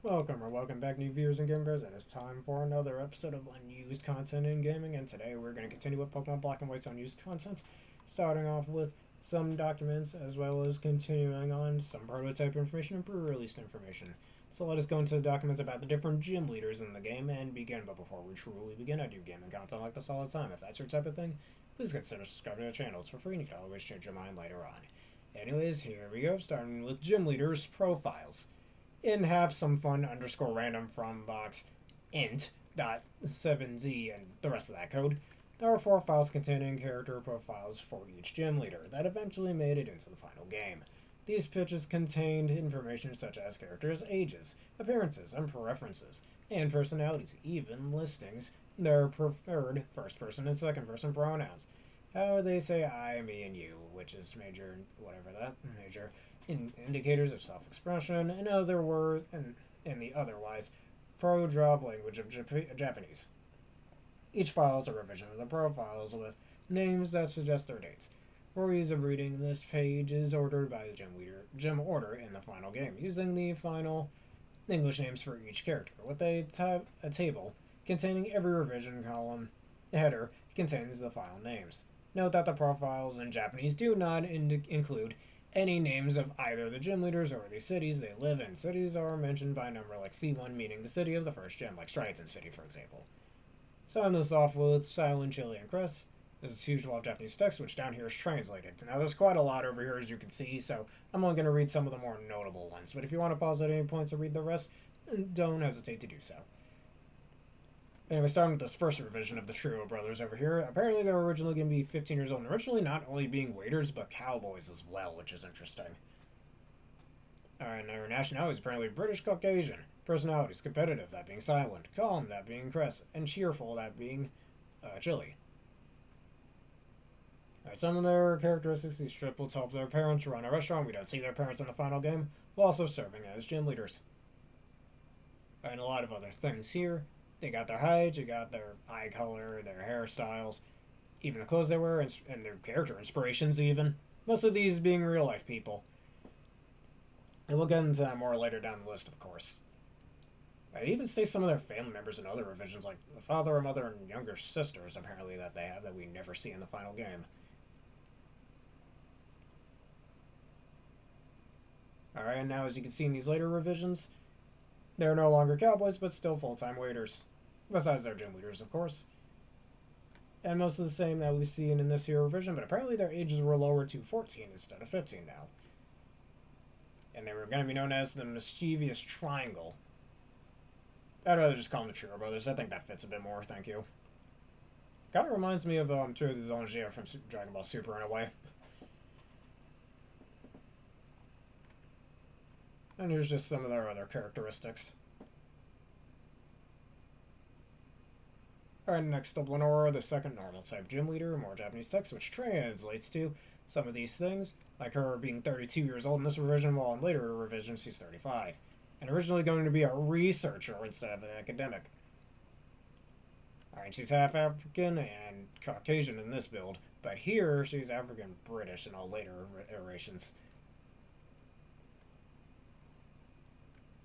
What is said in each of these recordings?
Welcome or welcome back, new viewers and gamers, and it's time for another episode of Unused Content in Gaming, and today we're going to continue with Pokemon Black and White's Unused content, starting off with some documents, as well as continuing on some prototype information and pre-release information. So let us go into the documents about the different gym leaders in the game and begin, but before we truly begin, I do gaming content like this all the time. If that's your type of thing, please consider subscribing to the channel. It's for free and you can always change your mind later on. Anyways, here we go, starting with gym leaders' profiles. And have some fun underscore random from box int dot 7z and the rest of that code. There are 4 files containing character profiles for each gym leader that eventually made it into the final game. These pitches contained information such as characters' ages, appearances, and preferences, and personalities, even listings their preferred first person and second person pronouns. How they say I, me, and you, which is major, whatever that, major indicators of self-expression, in other words, and in the otherwise pro-drop language of Japanese. Each file is a revision of the profiles with names that suggest their dates. For ease of reading, this page is ordered by the gym order in the final game, using the final English names for each character, with a table containing every revision column. The header contains the file names. Note that the profiles in Japanese do not include any names of either the gym leaders or the cities they live in. Cities are mentioned by number like C1, meaning the city of the first gym, like Striaton City, for example. So on this off with Silent, Chili, and Chris. This is huge wall of Japanese text, which down here is translated. Now there's quite a lot over here, as you can see, so I'm only going to read some of the more notable ones. But if you want to pause at any point to read the rest, don't hesitate to do so. Anyway, starting with this first revision of the trio of brothers over here. Apparently they were originally going to be 15 years old, and originally not only being waiters, but cowboys as well, which is interesting. Alright, now their nationality is apparently British Caucasian. Personalities, competitive, that being Silent. Calm, that being Chris. And cheerful, that being Chili. Alright, some of their characteristics, these triplets help their parents run a restaurant. We don't see their parents in the final game, while also serving as gym leaders. And a lot of other things here. They got their height, they got their eye color, their hairstyles, even the clothes they wear, and their character inspirations even. Most of these being real life people. And we'll get into that more later down the list, of course. It even states some of their family members in other revisions, like the father, mother, and younger sisters, apparently, that they have that we never see in the final game. Alright, and now as you can see in these later revisions, they're no longer cowboys, but still full-time waiters. Besides their gym leaders, of course. And most of the same that we've seen in this here revision, but apparently their ages were lowered to 14 instead of 15 now. And they were going to be known as the Mischievous Triangle. I'd rather just call them the Trio Brothers. I think that fits a bit more, thank you. Kind of reminds me of two of the Zongia from Dragon Ball Super in a way. And here's just some of their other characteristics. Alright, next up, Lenora, the second normal type gym leader, more Japanese text, which translates to some of these things, like her being 32 years old in this revision, while in later revisions she's 35. And originally going to be a researcher instead of an academic. Alright, she's half African and Caucasian in this build, but here she's African British in all later iterations.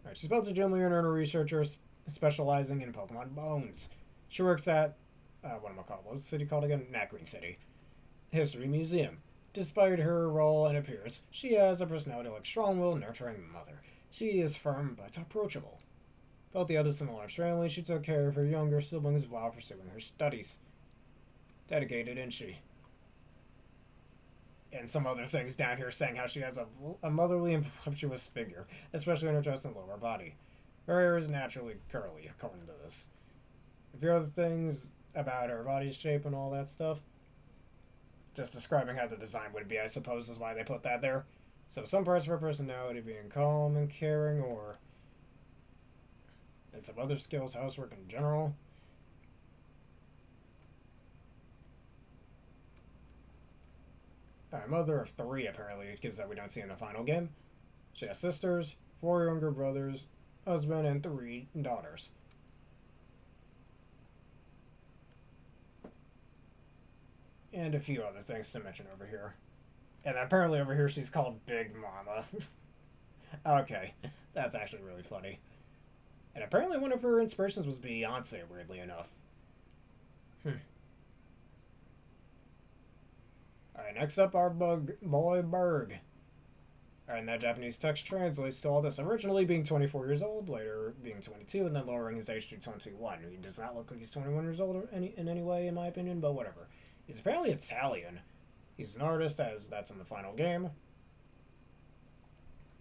Alright, she's both a gym leader and a researcher specializing in Pokemon Bones. She works at, what's the city called again? Green City. History Museum. Despite her role and appearance, she has a personality like strong-willed, nurturing mother. She is firm but approachable. Both the eldest in the large family, she took care of her younger siblings while pursuing her studies. Dedicated, isn't she? And some other things down here saying how she has a motherly and voluptuous figure, especially in her chest and lower body. Her hair is naturally curly, according to this. A few other things about her body shape and all that stuff. Just describing how the design would be, I suppose, is why they put that there. So some parts of her personality being calm and caring, or and some other skills, housework in general. Mother of 3, apparently, kids that we don't see in the final game. She has sisters, 4 younger brothers, husband, and 3 daughters. And a few other things to mention over here. And apparently over here she's called Big Mama. Okay, that's actually really funny. And apparently one of her inspirations was Beyonce, weirdly enough. Hmm. Alright, next up, our bug boy Berg. And that Japanese text translates to all this originally being 24 years old, later being 22, and then lowering his age to 21. He does not look like he's 21 years old in any way, in my opinion, but whatever. He's apparently Italian. He's an artist, as that's in the final game.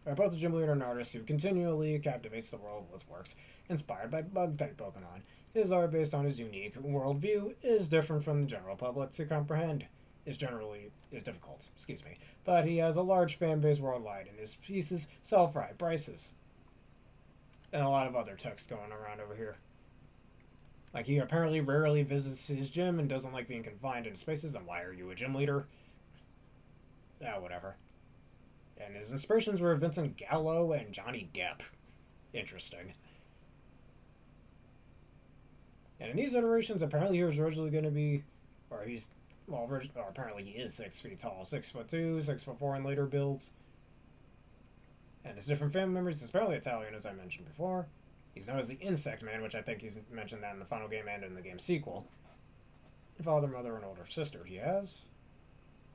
Both the gym leader and artist who continually captivates the world with works inspired by bug-type Pokemon. His art, based on his unique worldview, is different from the general public to comprehend. Is difficult, excuse me. But he has a large fan base worldwide, and his pieces sell for high prices. And a lot of other text going around over here. Like, he apparently rarely visits his gym and doesn't like being confined in spaces, then why are you a gym leader? Whatever. And his inspirations were Vincent Gallo and Johnny Depp. Interesting. And in these iterations, apparently he was originally going to be, or he's, well, or apparently he is 6 feet tall, 6'2", 6'4" in later builds. And his different family members, he's apparently Italian, as I mentioned before. He's known as the Insect Man, which I think he's mentioned that in the final game and in the game sequel. Father, mother, and older sister he has.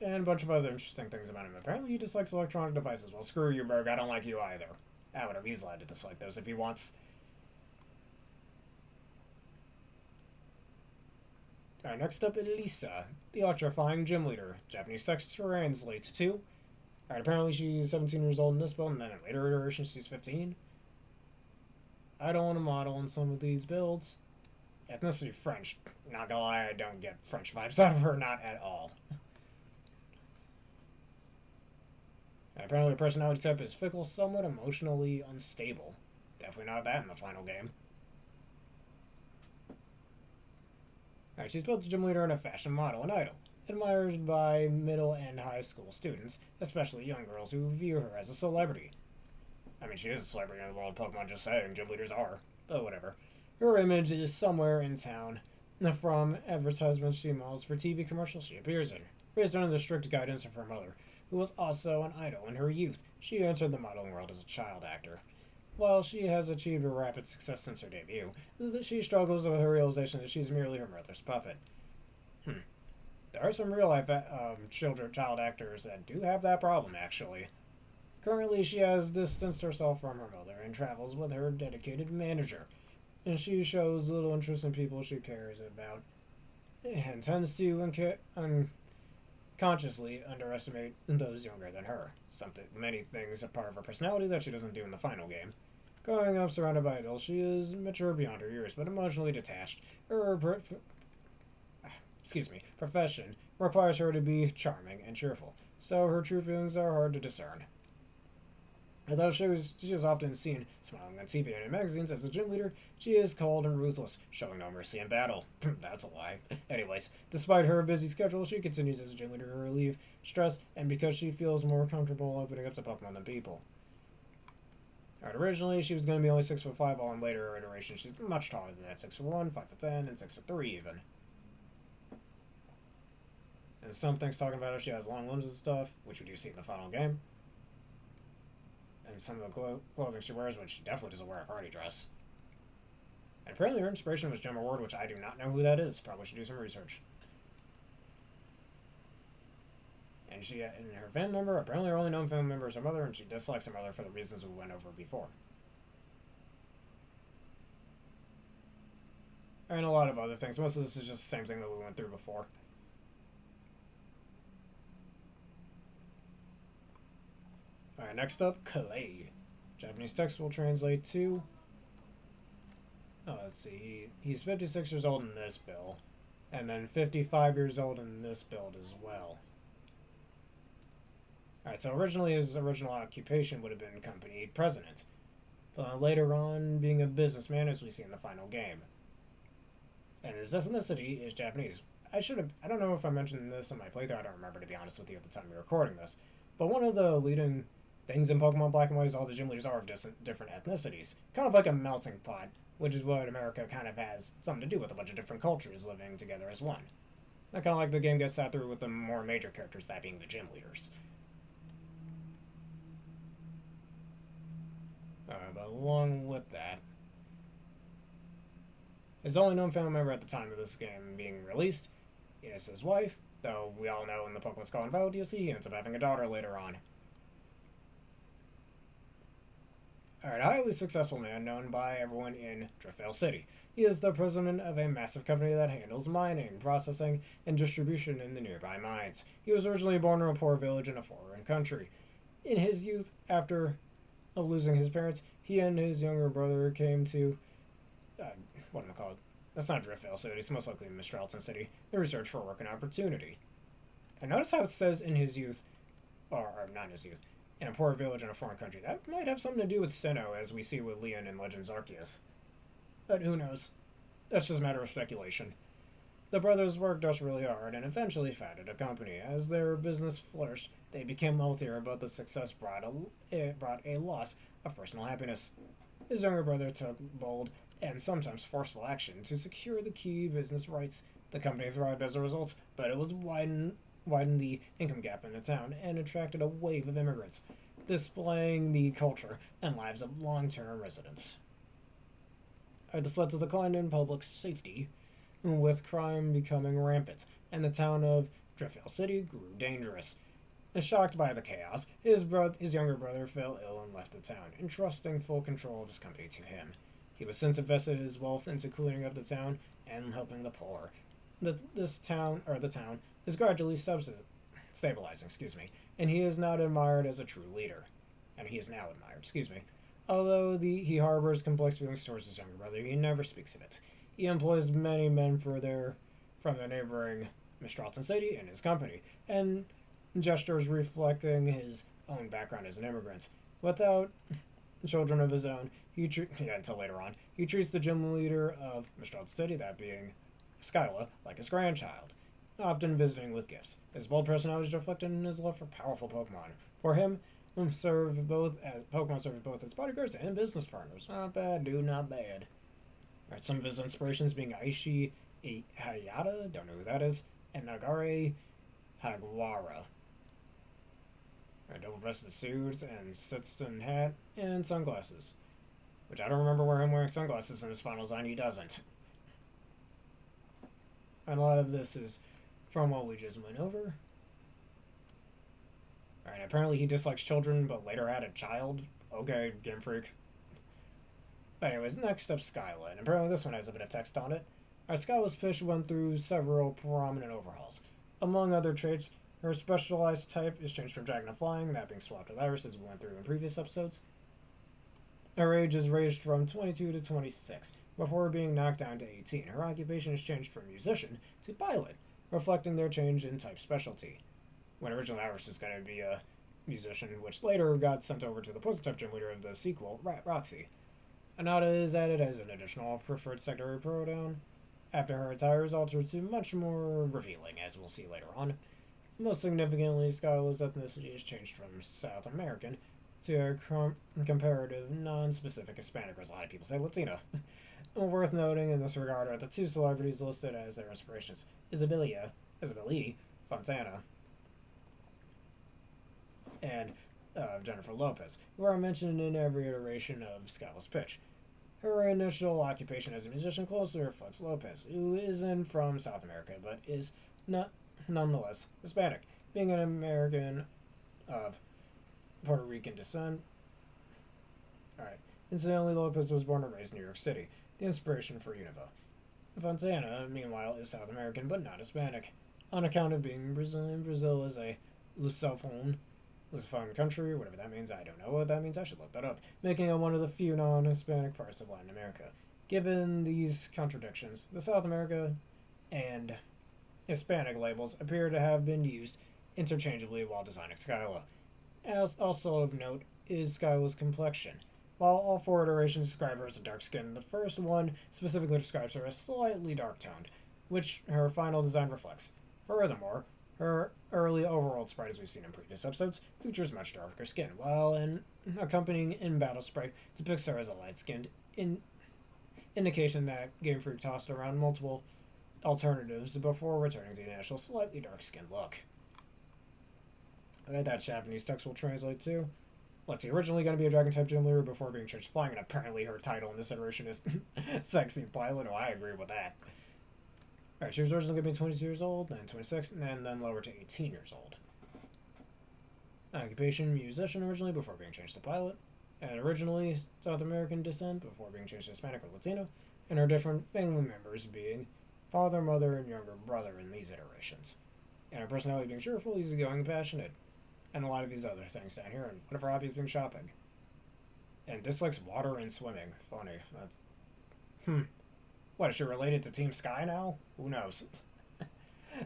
And a bunch of other interesting things about him. Apparently he dislikes electronic devices. Well, screw you, Berg. I don't like you either. Whatever. He's allowed to dislike those if he wants. Alright, next up, Elisa, the electrifying gym leader. Japanese text translates to. Alright, apparently she's 17 years old in this build, and then in later iterations she's 15. I don't want to model in some of these builds. Ethnicity French. Not gonna lie, I don't get French vibes out of her, not at all. And apparently her personality type is fickle, somewhat emotionally unstable. Definitely not that in the final game. Alright, she's both a gym leader and a fashion model and idol, admired by middle and high school students, especially young girls who view her as a celebrity. I mean, she is a celebrity in the world of Pokemon, just saying, gym leaders are, but whatever. Her image is somewhere in town, from advertisements she models for TV commercials she appears in. Raised under the strict guidance of her mother, who was also an idol in her youth, she entered the modeling world as a child actor. While she has achieved a rapid success since her debut, she struggles with her realization that she's merely her mother's puppet. There are some real-life child actors that do have that problem, actually. Currently, she has distanced herself from her mother and travels with her dedicated manager, and she shows little interest in people she cares about, and tends to unconsciously underestimate those younger than her. Many things are part of her personality that she doesn't do in the final game. Growing up surrounded by adults, she is mature beyond her years, but emotionally detached. Her profession requires her to be charming and cheerful, so her true feelings are hard to discern. Although she is often seen smiling on TV and in magazines as a gym leader, she is cold and ruthless, showing no mercy in battle. That's a lie. Anyways, despite her busy schedule, she continues as a gym leader to relieve stress, and because she feels more comfortable opening up to Pokemon than people. Alright, originally she was going to be only 6'5", all in later iterations she's much taller than that, 6'1", 5'10", and 6'3" even. And some things talking about her, she has long limbs and stuff, which we do see in the final game. And some of the clothing she wears, which she definitely doesn't wear a party dress. And apparently her inspiration was Gemma Ward, which I do not know who that is. Probably should do some research. And her family member, apparently her only known family member is her mother, and she dislikes her mother for the reasons we went over before. And a lot of other things. Most of this is just the same thing that we went through before. Alright, next up, Clay. Japanese text will translate to... let's see. He's 56 years old in this build. And then 55 years old in this build as well. Alright, so originally his original occupation would have been company president. But later on, being a businessman, as we see in the final game. And his ethnicity is Japanese. I don't know if I mentioned this in my playthrough, I don't remember, to be honest with you, at the time we were recording this. But one of the leading things in Pokemon Black and White is all the gym leaders are of different ethnicities. Kind of like a melting pot, which is what America kind of has something to do with, a bunch of different cultures living together as one. I kind of like the game gets that through with the more major characters, that being the gym leaders. But along with that, His only known family member at the time of this game being released is his wife, though we all know in the Pokemon Skull and Violet DLC he ends up having a daughter later on. Alright, a highly successful man known by everyone in Driftvale City. He is the president of a massive company that handles mining, processing, and distribution in the nearby mines. He was originally born in a poor village in a foreign country. In his youth, after losing his parents, he and his younger brother came to what am I called? That's not Driftvale City. It's most likely Mistralton City. In research for work and opportunity. And notice how it says in his youth, or not in his youth, in a poor village in a foreign country. That might have something to do with Sinnoh, as we see with Leon in Legends Arceus. But who knows? That's just a matter of speculation. The brothers worked just really hard and eventually founded a company. As their business flourished, they became wealthier, but the success brought a loss of personal happiness. His younger brother took bold and sometimes forceful action to secure the key business rights. The company thrived as a result, but it was widened the income gap in the town and attracted a wave of immigrants, displaying the culture and lives of long-term residents. This led to decline in public safety, with crime becoming rampant, and the town of Driftvale City grew dangerous. And shocked by the chaos, his younger brother fell ill and left the town, entrusting full control of his company to him. He was since invested his wealth into cleaning up the town and helping the poor. The town is gradually stabilizing, and he is now admired as a true leader. Although he harbors complex feelings towards his younger brother, he never speaks of it. He employs many men from the neighboring Mistralton City in his company, and gestures reflecting his own background as an immigrant. Without children of his own, until later on, he treats the gym leader of Mistralton City, that being Skyla, like his grandchild, often visiting with gifts. His bold personality is reflected in his love for powerful Pokemon. For him, Pokemon serve both as bodyguards and business partners. Not bad, dude, not bad. Alright, some of his inspirations being Aishi Hayata, don't know who that is, and Nagare Hagawara. Double-breasted suit and Stetson hat and sunglasses. Which I don't remember him wearing sunglasses in his final design, he doesn't. And a lot of this is from what we just went over. Alright, apparently he dislikes children, but later had a child. Okay, Game Freak. But anyways, next up, Skyla, and apparently this one has a bit of text on it. Our Skyla's pitch went through several prominent overhauls. Among other traits, her specialized type is changed from Dragon to Flying, that being swapped with Iris as we went through in previous episodes. Her age is raised from 22 to 26, before being knocked down to 18. Her occupation is changed from musician to pilot, reflecting their change in type specialty. When originally Iris was going to be a musician, which later got sent over to the poison-type gym leader of the sequel, Roxy. Anata is added as an additional preferred secondary pronoun. After her attire is altered to much more revealing, as we'll see later on. Most significantly, Skyla's ethnicity is changed from South American to a comparative, non-specific Hispanic, as a lot of people say Latino. Worth noting in this regard are the two celebrities listed as their inspirations, Isabelle Fontana, and Jennifer Lopez, who are mentioned in every iteration of Skyla's pitch. Her initial occupation as a musician closely reflects Lopez, who isn't from South America, but is nonetheless Hispanic, being an American of Puerto Rican descent. Alright. Incidentally, Lopez was born and raised in New York City, the inspiration for Unova. Fontana, meanwhile, is South American, but not Hispanic, on account of being Brazilian. Brazil is a Lusophone country, whatever that means. I don't know what that means. I should look that up. Making it one of the few non-Hispanic parts of Latin America. Given these contradictions, the South America and Hispanic labels appear to have been used interchangeably while designing Skyla. As also of note is Skyla's complexion. While all four iterations describe her as a dark skin, the first one specifically describes her as slightly dark-toned, which her final design reflects. Furthermore, her early overworld sprite, as we've seen in previous episodes, features much darker skin, while an accompanying in-battle sprite depicts her as a light-skinned, indication that Game Freak tossed around multiple alternatives before returning to the initial slightly dark-skinned look. That Japanese text will translate to. Let's see, originally going to be a Dragon type gym leader before being changed to flying, and apparently her title in this iteration is Sexy Pilot. Oh, I agree with that. Alright, she was originally going to be 22 years old, then 26, and then lowered to 18 years old. Occupation, musician originally before being changed to pilot, and originally South American descent before being changed to Hispanic or Latino, and her different family members being father, mother, and younger brother in these iterations. And her personality being cheerful, easygoing, and passionate, and a lot of these other things down here, and one of her hobbies being shopping. And dislikes water and swimming. Funny. What, is she related to Team Sky now? Who knows?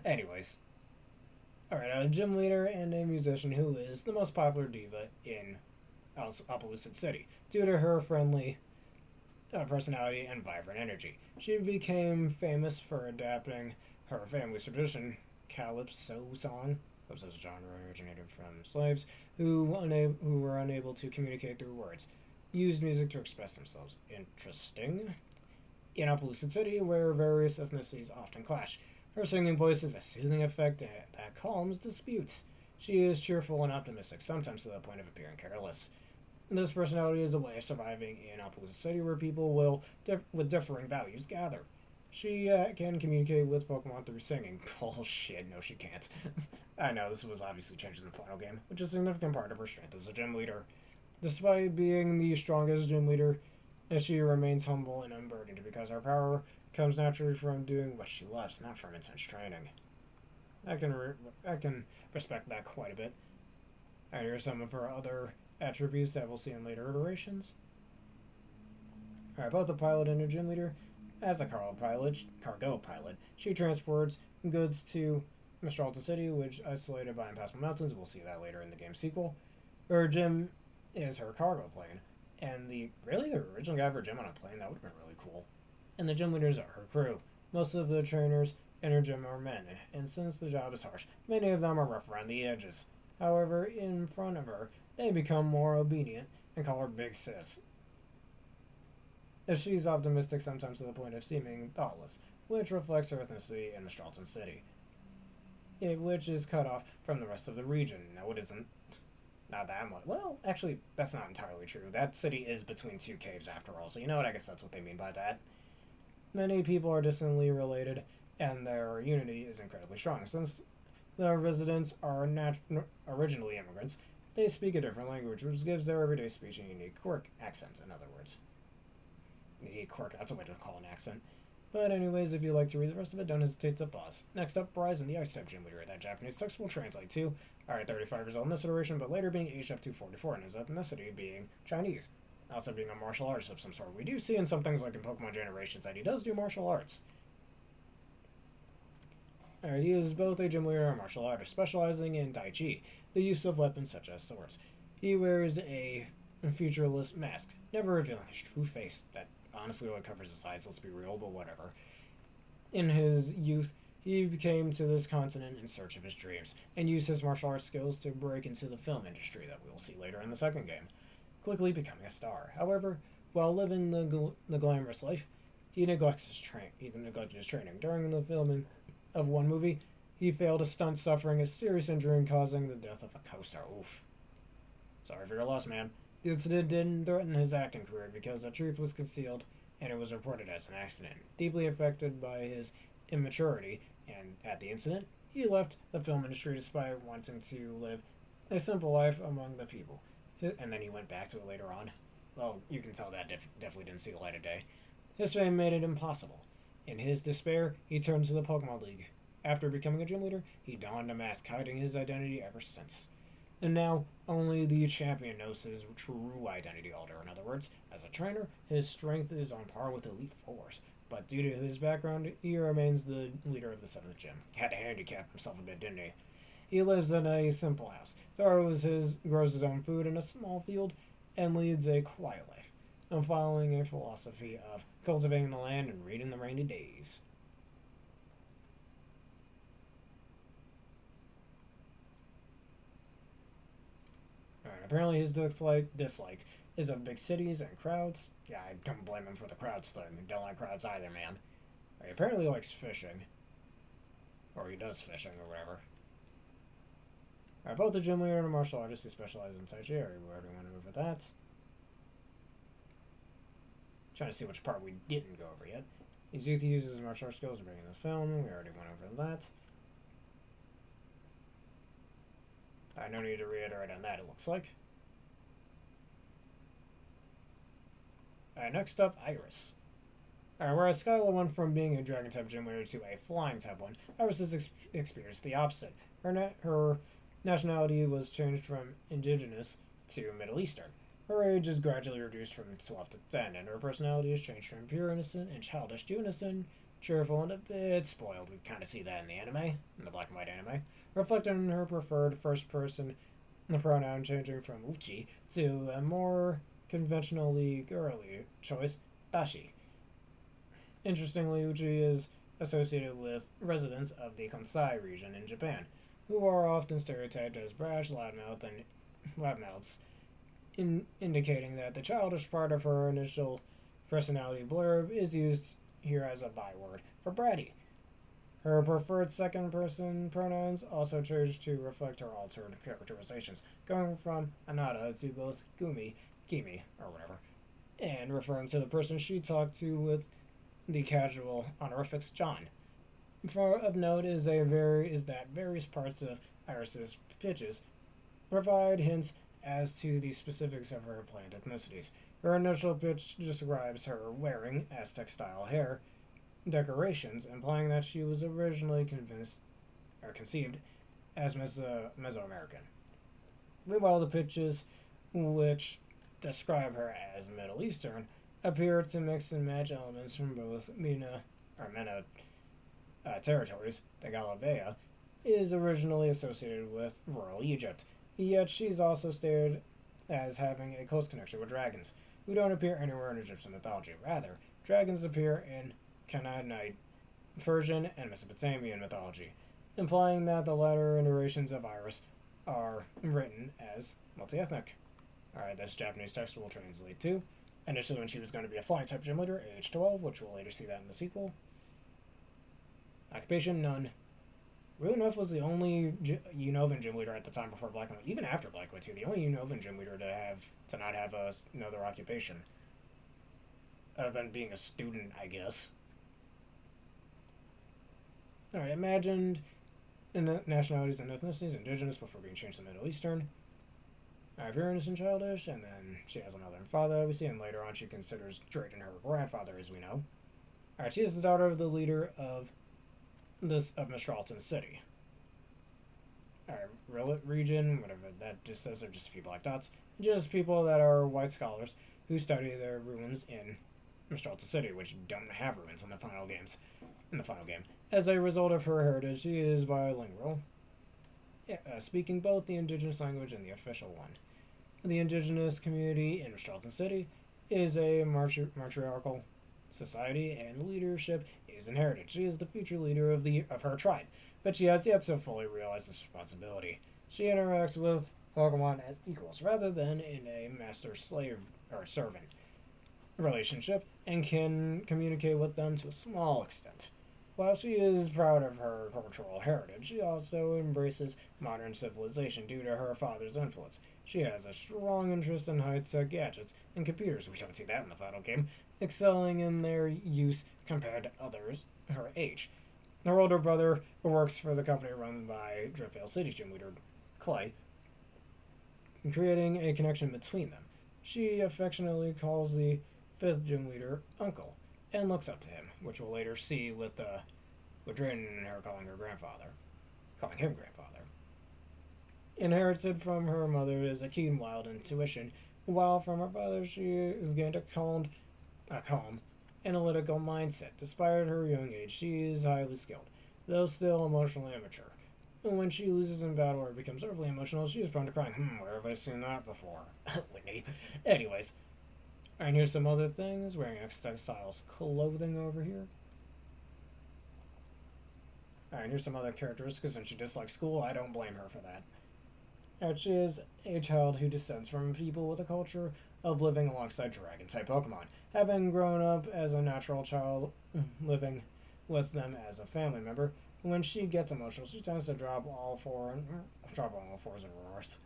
Anyways. Alright, a gym leader and a musician who is the most popular diva in Appaloosa City due to her friendly personality and vibrant energy. She became famous for adapting her family's tradition, calypso song. Calypso's genre originated from slaves who were unable to communicate through words, used music to express themselves. Interesting. In Appaloosa City, where various ethnicities often clash, her singing voice is a soothing effect that calms disputes. She is cheerful and optimistic, sometimes to the point of appearing careless. And this personality is a way of surviving in Appaloosa City, where people with differing values gather. She can communicate with Pokemon through singing. Bullshit, no she can't. I know, this was obviously changed in the final game, which is a significant part of her strength as a gym leader. Despite being the strongest gym leader, she remains humble and unburdened because her power comes naturally from doing what she loves, not from intense training. I can respect that quite a bit. And here are some of her other attributes that we'll see in later iterations. Alright, both a pilot and a gym leader. As a cargo pilot, she transports goods to Mistralta City, which is isolated by impassable mountains. We'll see that later in the game sequel. Her gym is her cargo plane, and the original guy for gym on a plane, that would have been really cool. And the gym leaders are her crew. Most of the trainers in her gym are men, and since the job is harsh, many of them are rough around the edges. However, in front of her, they become more obedient and call her Big Sis. She's optimistic sometimes to the point of seeming thoughtless, which reflects her ethnicity in Mistralton City, which is cut off from the rest of the region. No, it isn't. Not that much. Well, actually, that's not entirely true. That city is between two caves after all, so you know what? I guess that's what they mean by that. Many people are distantly related, and their unity is incredibly strong. Since the residents are originally immigrants, they speak a different language, which gives their everyday speech a unique quirk accent, in other words. Unique quirk, that's a way to call an accent. But anyways, if you'd like to read the rest of it, don't hesitate to pause. Next up, Bryson, the Ice-type gym leader. That Japanese text will translate to, 35 years old in this iteration, but later being aged up to 44, and his ethnicity being Chinese. Also being a martial artist of some sort. We do see in some things like in Pokemon Generations that he does do martial arts. Alright, he is both a gym leader and a martial artist, specializing in Tai Chi, the use of weapons such as swords. He wears a featureless mask, never revealing his true face that honestly only covers his eyes, let's be real, but whatever. In his youth, he came to this continent in search of his dreams, and used his martial arts skills to break into the film industry that we will see later in the second game, quickly becoming a star. However, while living the glamorous life, he neglected his training. During the filming of one movie, he failed a stunt, suffering a serious injury and causing the death of a co-star. Oof. Sorry for your loss, man. The incident didn't threaten his acting career because the truth was concealed and it was reported as an accident. Deeply affected by his immaturity and at the incident, he left the film industry despite wanting to live a simple life among the people. And then he went back to it later on. Well, you can tell that definitely didn't see the light of day. His fame made it impossible. In his despair, he turned to the Pokemon League. After becoming a gym leader, he donned a mask, hiding his identity ever since. And now, only the champion knows his true identity alter. In other words, as a trainer, his strength is on par with Elite Fours. But due to his background, he remains the leader of the 7th gym. He had to handicap himself a bit, didn't he? He lives in a simple house, grows his own food in a small field, and leads a quiet life, following a philosophy of cultivating the land and reading the rainy days. Alright, apparently his dislike is of big cities and crowds. Yeah, I don't blame him for the crowds thing. I don't like crowds either, man. He apparently likes fishing. Or he does fishing or whatever. Both a gym leader and a martial artist who specializes in Tai Chi. We already went over that. Trying to see which part we didn't go over yet. Izuki uses his martial arts skills to bring in the film. We already went over that. No need to reiterate on that, it looks like. Next up, Iris. Whereas Skyla went from being a dragon type gym leader to a flying type one, Iris has experienced the opposite. Her nationality was changed from indigenous to Middle Eastern. Her age is gradually reduced from 12 to 10, and her personality has changed from pure innocent and childish to innocent, cheerful, and a bit spoiled. We kind of see that in the anime, in the black and white anime, reflected in her preferred first person pronoun changing from uchi to a more conventionally girly choice, bashi. Interestingly, uchi is associated with residents of the Kansai region in Japan, who are often stereotyped as brash, loudmouths, indicating that the childish part of her initial personality blurb is used here as a byword for bratty. Her preferred second person pronouns also changed to reflect her altered characterizations, going from Anata to both Gumi, Kimi, or whatever, and referring to the person she talked to with the casual honorifics John. Of note is that various parts of Iris's pitches provide hints as to the specifics of her planned ethnicities. Her initial pitch describes her wearing Aztec style hair decorations, implying that she was originally conceived as Mesoamerican. Meanwhile, the pitches, which describe her as Middle Eastern, appear to mix and match elements from both Mena territories. The Galabea is originally associated with rural Egypt, yet she's also stated as having a close connection with dragons, who don't appear anywhere in Egyptian mythology. Rather, dragons appear in Canaanite, Persian, and Mesopotamian mythology, implying that the latter iterations of Iris are written as multi-ethnic. Alright, this Japanese text will translate to initially when she was going to be a flying type gym leader, age 12, which we'll later see that in the sequel. Occupation, none. Runev was the only Unovan gym leader at the time before Black and White, even after Black and White 2, the only Unovan gym leader to not have another occupation. Other than being a student, I guess. Alright, imagined nationalities and ethnicities, indigenous before being changed to Middle Eastern. Very innocent, childish, and then she has a mother and father, obviously, and later on she considers Drayden her grandfather, as we know. Alright, she is the daughter of the leader of Mistralton City. Alright, region, whatever, that just says they're just a few black dots. Just people that are white scholars who study their ruins in Mistralton City, which don't have ruins in the final game. As a result of her heritage, she is bilingual, speaking both the indigenous language and the official one. The indigenous community in Mistralton City is a matriarchal society, and leadership is inherited. She is the future leader of her tribe, but she has yet to fully realize this responsibility. She interacts with Pokemon as equals rather than in a master-slave or servant relationship, and can communicate with them to a small extent. While she is proud of her cultural heritage, she also embraces modern civilization due to her father's influence. She has a strong interest in high-tech gadgets and computers. We don't see that in the final game, excelling in their use compared to others her age. Her older brother works for the company run by Driftvale City gym leader Clay, creating a connection between them. She affectionately calls the fifth gym leader Uncle, and looks up to him, which we'll later see with Drayden and her calling him grandfather. Inherited from her mother is a keen, wild intuition, while from her father she has gained a calm, analytical mindset. Despite her young age, she is highly skilled, though still emotionally immature. And when she loses in battle or becomes overly emotional, she is prone to crying. Where have I seen that before? Whitney. Anyways. And here's some other things. Wearing X-Styles clothing over here. Alright, here's some other characteristics. Since she dislikes school, I don't blame her for that. Alright, she is a child who descends from people with a culture of living alongside dragon-type Pokemon. Having grown up as a natural child, living with them as a family member, When she gets emotional, she tends to drop on all fours and roars.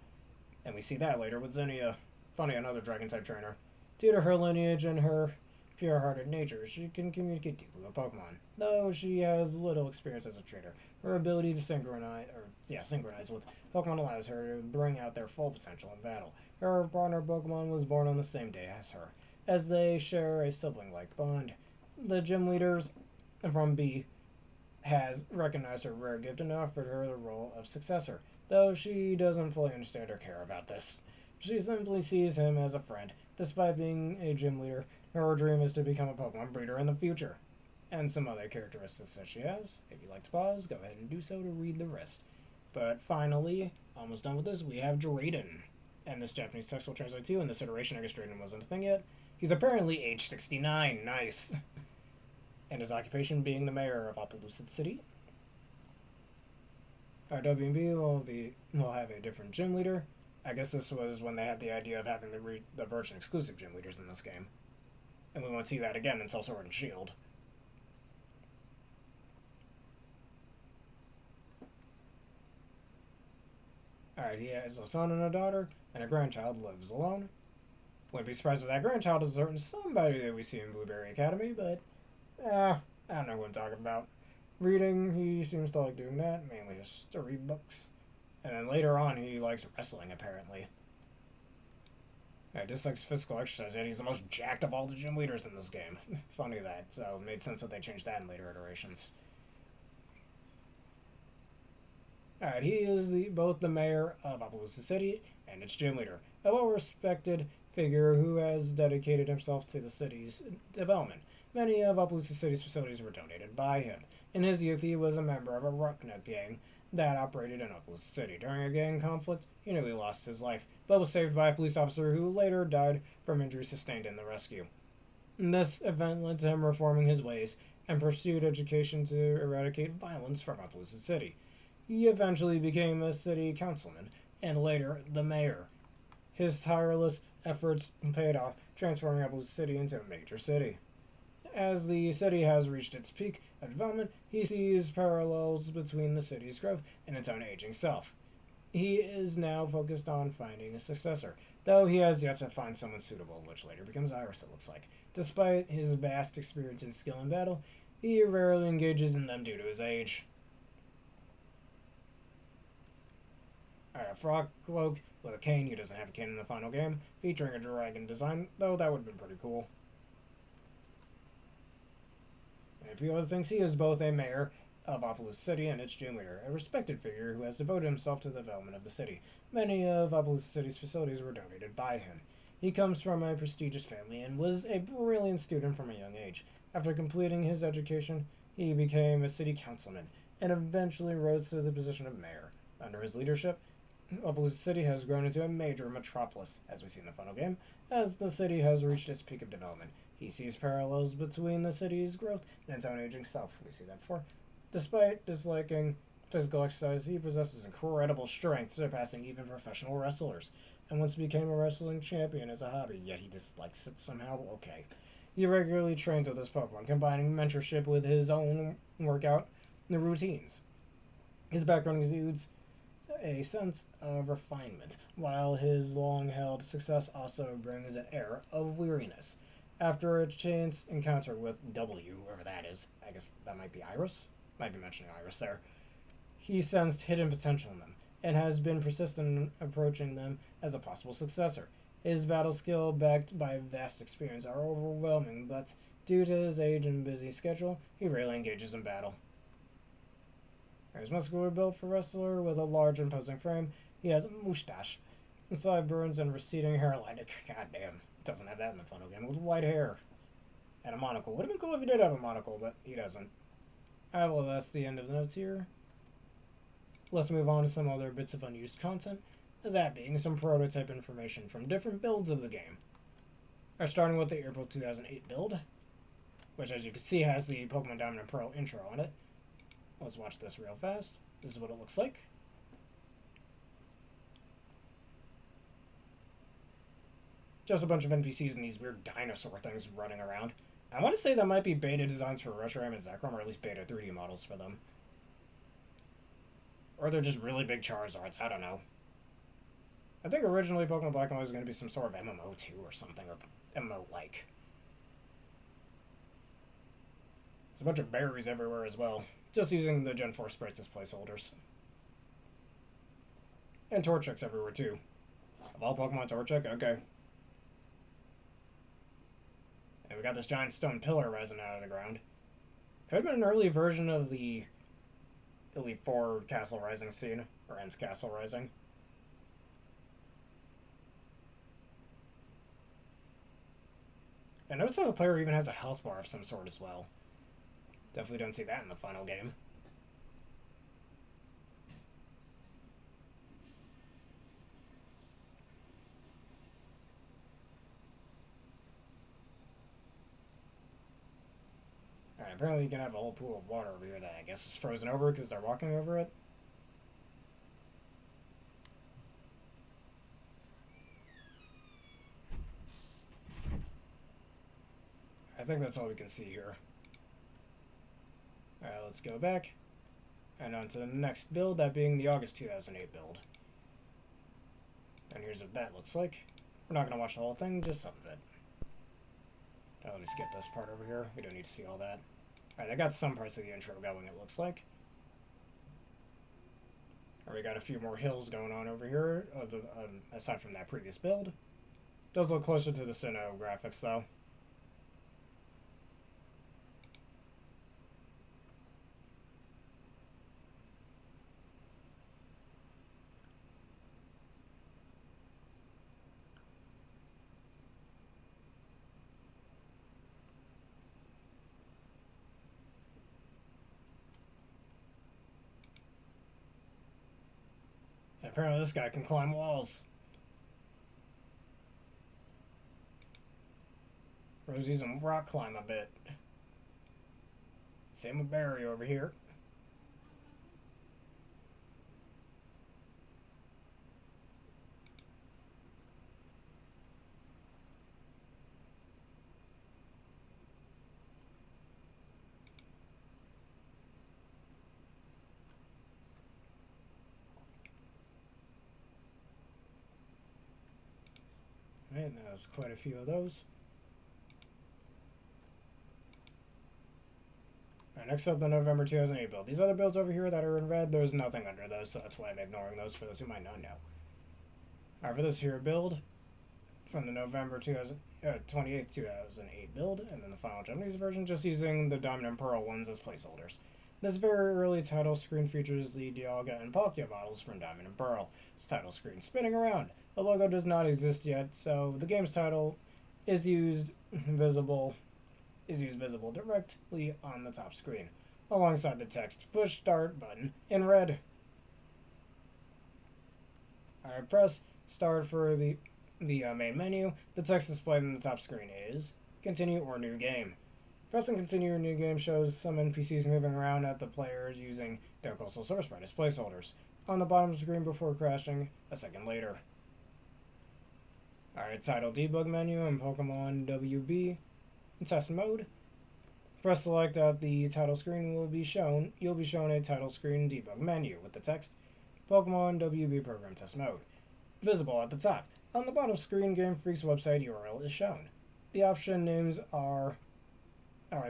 And we see that later with Zinnia. Funny, another dragon type trainer. Due to her lineage and her pure hearted nature, she can communicate deeply with Pokemon. Though she has little experience as a trainer, her ability to synchronize with Pokemon allows her to bring out their full potential in battle. Her partner Pokemon was born on the same day as her, as they share a sibling like bond. The gym leaders from B has recognized her rare gift and offered her the role of successor, though she doesn't fully understand or care about this. She simply sees him as a friend. Despite being a gym leader, her dream is to become a Pokemon breeder in the future. And some other characteristics that she has. If you'd like to pause, go ahead and do so to read the rest. But finally, almost done with this, we have Drayden. And this Japanese text will translate to. In this iteration, I guess Drayden wasn't a thing yet. He's apparently age 69. Nice. And his occupation being the mayor of Unused City. Our WB will have a different gym leader. I guess this was when they had the idea of having the version exclusive gym leaders in this game. And we won't see that again until Sword and Shield. Alright, he has a son and a daughter, and a grandchild lives alone. Wouldn't be surprised if that grandchild is somebody that we see in Blueberry Academy, but I don't know what I'm talking about. Reading, he seems to like doing that, mainly his story books. And then later on, he likes wrestling, apparently. Dislikes physical exercise, yet he's the most jacked of all the gym leaders in this game. Funny that, so it made sense that they changed that in later iterations. Alright, he is both the mayor of Appaloosa City and its gym leader, a well-respected figure who has dedicated himself to the city's development. Many of Appaloosa City's facilities were donated by him. In his youth, he was a member of a Rucknut gang that operated in Appaloosa City. During a gang conflict, he nearly lost his life, but was saved by a police officer who later died from injuries sustained in the rescue. This event led to him reforming his ways and pursued education to eradicate violence from Appaloosa City. He eventually became a city councilman and later the mayor. His tireless efforts paid off, transforming Appaloosa City into a major city. As the city has reached its peak of development, he sees parallels between the city's growth and its own aging self. He is now focused on finding a successor, though he has yet to find someone suitable, which later becomes Iris, it looks like. Despite his vast experience and skill in battle, he rarely engages in them due to his age. Alright, a frog cloak with a cane. He doesn't have a cane in the final game, featuring a dragon design, though that would have been pretty cool. And a few other things, he is both a mayor of Appaloosa City and its gym leader, a respected figure who has devoted himself to the development of the city. Many of Appaloosa City's facilities were donated by him. He comes from a prestigious family and was a brilliant student from a young age. After completing his education, he became a city councilman and eventually rose to the position of mayor. Under his leadership, Appaloosa City has grown into a major metropolis, as we see in the final game, as the city has reached its peak of development. He sees parallels between the city's growth and its own aging self. We see that before. Despite disliking physical exercise, he possesses incredible strength, surpassing even professional wrestlers, and once became a wrestling champion as a hobby, yet he dislikes it somehow. Okay. He regularly trains with his Pokemon, combining mentorship with his own workout routines. His background exudes a sense of refinement, while his long-held success also brings an air of weariness. After a chance encounter with W, whoever that is, I guess that might be Iris? Might be mentioning Iris there. He sensed hidden potential in them, and has been persistent in approaching them as a possible successor. His battle skill, backed by vast experience, are overwhelming, but due to his age and busy schedule, he rarely engages in battle. His muscular build for wrestler with a large imposing frame, he has a moustache, sideburns, and receding hairline. Goddamn, doesn't have that in the final game. With white hair and a monocle. Would have been cool if he did have a monocle, but he doesn't. Alright, well, that's the end of the notes here. Let's move on to some other bits of unused content, that being some prototype information from different builds of the game. Starting with the April 2008 build, which as you can see has the Pokemon Diamond and Pearl intro on it. Let's watch this real fast. This is what it looks like. Just a bunch of NPCs and these weird dinosaur things running around. I want to say that might be beta designs for Reshiram and Zekrom, or at least beta 3D models for them. Or they're just really big Charizards, I don't know. I think originally Pokemon Black and White was going to be some sort of MMO too or something, or MMO-like. There's a bunch of berries everywhere as well. Just using the Gen 4 sprites as placeholders. And Torchics everywhere too. Of all Pokemon, Torchic? Okay. And we got this giant stone pillar rising out of the ground. Could have been an early version of the Elite Four Castle Rising scene, or Ends Castle Rising. And notice that the player even has a health bar of some sort as well. Definitely don't see that in the final game. Alright, apparently you can have a whole pool of water over here that I guess is frozen over because they're walking over it. I think that's all we can see here. Alright, let's go back. And on to the next build, that being the August 2008 build. And here's what that looks like. We're not going to watch the whole thing, just some of it. Now let me skip this part over here. We don't need to see all that. Alright, I got some parts of the intro going, it looks like. Alright, we got a few more hills going on over here, aside from that previous build. Does look closer to the Sinnoh graphics, though. And apparently this guy can climb walls. Rosie's a rock climb a bit. Same with Barry over here. And there's quite a few of those. Alright, next up, the November 2008 build. These other builds over here that are in red, there's nothing under those, so that's why I'm ignoring those for those who might not know. Alright, for this here build, from the November 28th, 2008 build, and then the final Japanese version, just using the Diamond and Pearl ones as placeholders. This very early title screen features the Dialga and Palkia models from Diamond and Pearl. This title screen spinning around. The logo does not exist yet, so the game's title is used visible directly on the top screen, alongside the text "Push Start" button in red. Alright, press Start for the main menu. The text displayed on the top screen is Continue or New Game. Pressing Continue or New Game shows some NPCs moving around at the players using their coastal source sprite as placeholders on the bottom of the screen before crashing a second later. Alright, title debug menu in Pokemon WB in test mode. Press select at the title screen you'll be shown a title screen debug menu with the text Pokemon WB program test mode. Visible at the top. On the bottom screen, Game Freak's website URL is shown. The option names are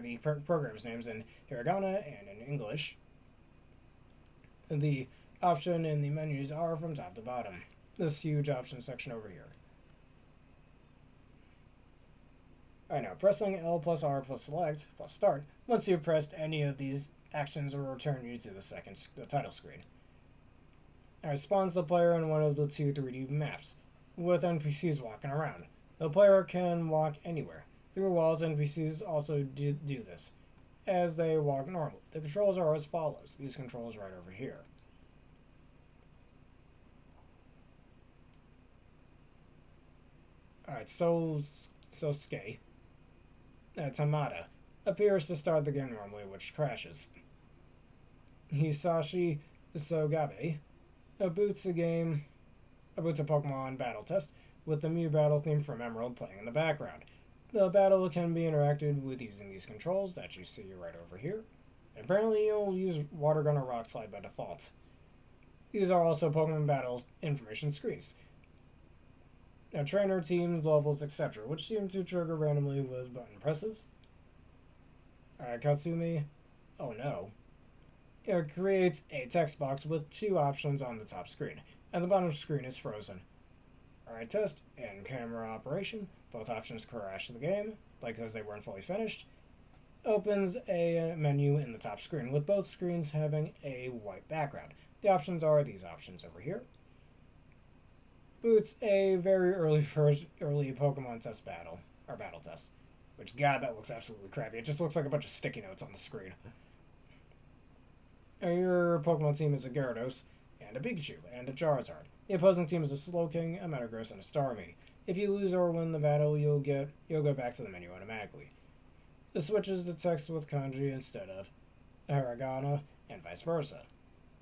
the program's names in Hiragana and in English. The option in the menus are from top to bottom. This huge option section over here. Alright, now pressing L plus R plus select plus start. Once you've pressed any of these actions, will return you to the title screen. Alright, spawns the player in one of the two 3D maps, with NPCs walking around. The player can walk anywhere. Through walls, NPCs also do this, as they walk normally. The controls are as follows. These controls right over here. Alright, Sosuke Tamada appears to start the game normally, which crashes. Hisashi Sogabe boots a Pokemon battle test with the Mew battle theme from Emerald playing in the background. The battle can be interacted with using these controls that you see right over here. And apparently you'll use Water Gun or Rock Slide by default. These are also Pokemon Battle information screens. Now, trainer teams, levels, etc., which seem to trigger randomly with button presses. Alright, Katsumi. Oh no. It creates a text box with two options on the top screen, and the bottom screen is frozen. Alright, test and camera operation. Both options crash the game, like because they weren't fully finished. Opens a menu in the top screen, with both screens having a white background. The options are these options over here. Boots a very early Pokemon test battle, or battle test. Which, god, that looks absolutely crappy. It just looks like a bunch of sticky notes on the screen. Your Pokemon team is a Gyarados, and a Pikachu, and a Charizard. The opposing team is a Slowking, a Metagross, and a Starmie. If you lose or win the battle, you'll go back to the menu automatically. This switches the text with kanji instead of hiragana, and vice versa.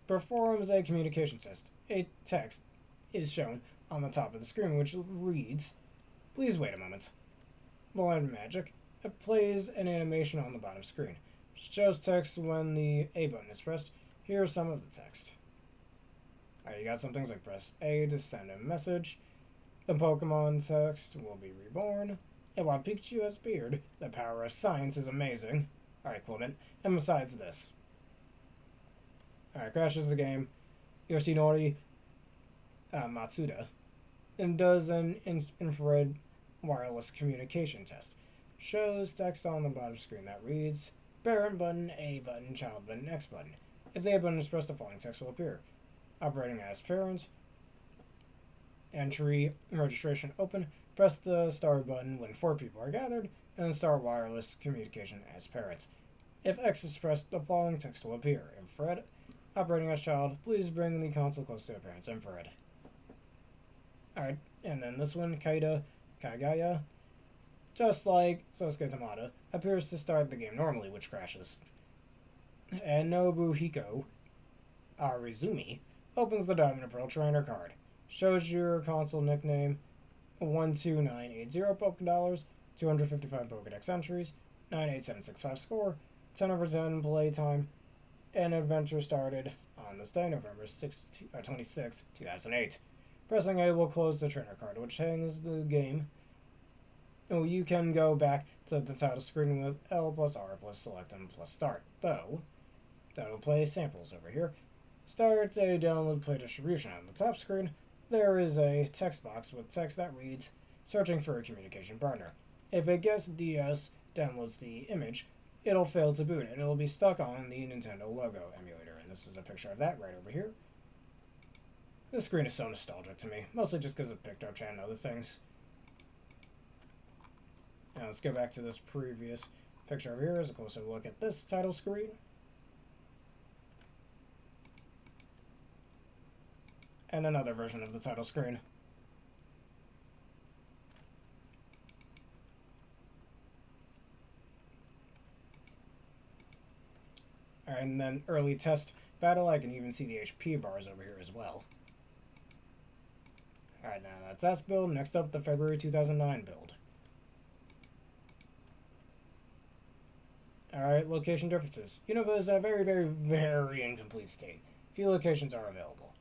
Performs a communication test. A text is shown on the top of the screen, which reads, "Please wait a moment." Blind Magic. It plays an animation on the bottom screen. Shows text when the A button is pressed. Here are some of the text. Alright, you got some things like press A to send a message. The Pokemon text will be reborn. And while Pikachu has a beard, the power of science is amazing. Alright, Clement. And besides this. Alright, crashes the game. Yoshinori Matsuda. And does an infrared wireless communication test. Shows text on the bottom screen that reads, parent button, A button, child button, X button. If the A button is pressed, the following text will appear. Operating as parent. Entry registration open. Press the star button when 4 people are gathered, and then start wireless communication as parents. If X is pressed, the following text will appear. Infrared. Operating as child, please bring the console close to a parent's infrared. Alright, and then this one, Kagaya, just like Sosuke Tamada, appears to start the game normally, which crashes. And Nobuhiko Arizumi opens the Diamond and Pearl Trainer card. Shows your console nickname, 12980 $, 255 Pokedex entries, 98765 score, 10 over 10 playtime, and adventure started on this day, November 26, 2008. Pressing A will close the trainer card, which hangs the game. Oh, you can go back to the title screen with L plus R plus select and plus start, though that'll play samples over here. Starts a download play distribution on the top screen. There is a text box with text that reads, searching for a communication partner. If a guest DS downloads the image, it'll fail to boot and it'll be stuck on the Nintendo logo emulator. And this is a picture of that right over here. This screen is so nostalgic to me, mostly just because of PictoChat and other things. Now let's go back to this previous picture over here as a closer look at this title screen. And another version of the title screen. Alright, and then early test battle, I can even see the HP bars over here as well. Alright, now that's that build. Next up, the February 2009 build. Alright, location differences. Unova is in a very, very, very incomplete state. Few locations are available.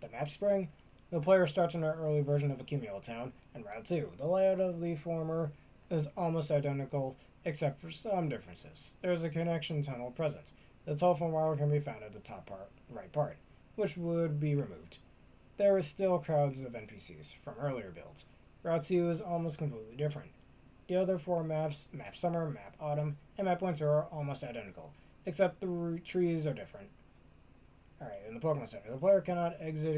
The map spring. The player starts in an early version of Accumula Town and Route 2. The layout of the former is almost identical, except for some differences. There is a connection tunnel present. The telephone wire can be found at the top right part, which would be removed. There is still crowds of NPCs from earlier builds. Route 2 is almost completely different. The other 4 maps, Map Summer, Map Autumn, and Map Winter, are almost identical, except the trees are different. Alright, in the Pokemon Center, the player cannot exit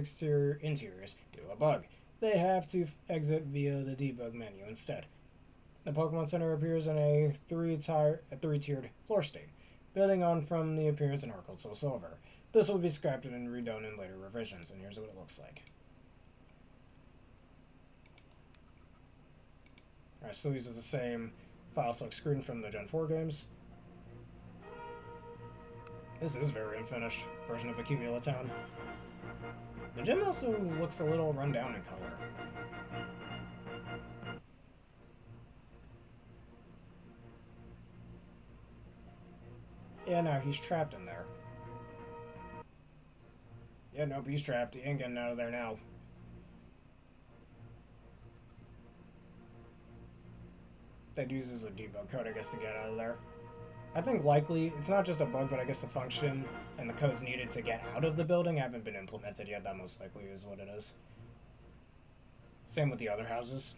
interiors due to a bug. They have to exit via the debug menu instead. The Pokemon Center appears in a three-tiered floor state, building on from the appearance in Heart Gold Soul Silver. This will be scrapped and redone in later revisions, and here's what it looks like. Alright, so these are the same file select screen from the Gen 4 games. This is a very unfinished version of Accumula Town. The gym also looks a little run down in color. Yeah, now he's trapped in there. Yeah, nope, he's trapped. He ain't getting out of there now. That uses a debug code, I guess, to get out of there. I think likely it's not just a bug, but I guess the function and the codes needed to get out of the building haven't been implemented yet. That most likely is what it is. Same with the other houses.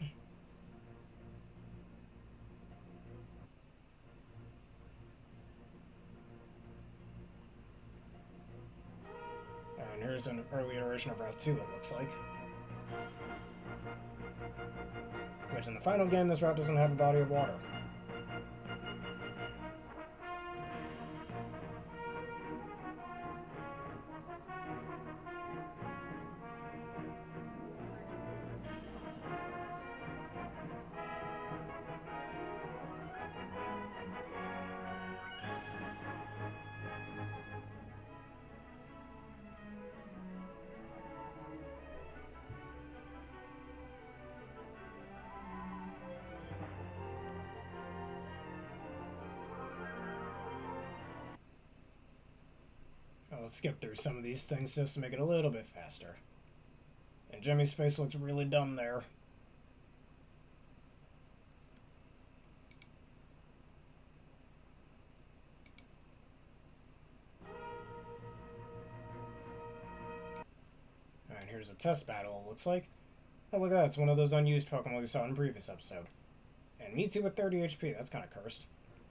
And here's an early iteration of Route 2, it looks like. Which in the final game, this route doesn't have a body of water. Let's skip through some of these things just to make it a little bit faster. And Jimmy's face looks really dumb there. And here's a test battle, it looks like. Oh, look at that. It's one of those unused Pokemon we saw in the previous episode. And Mewtwo with 30 HP. That's kind of cursed.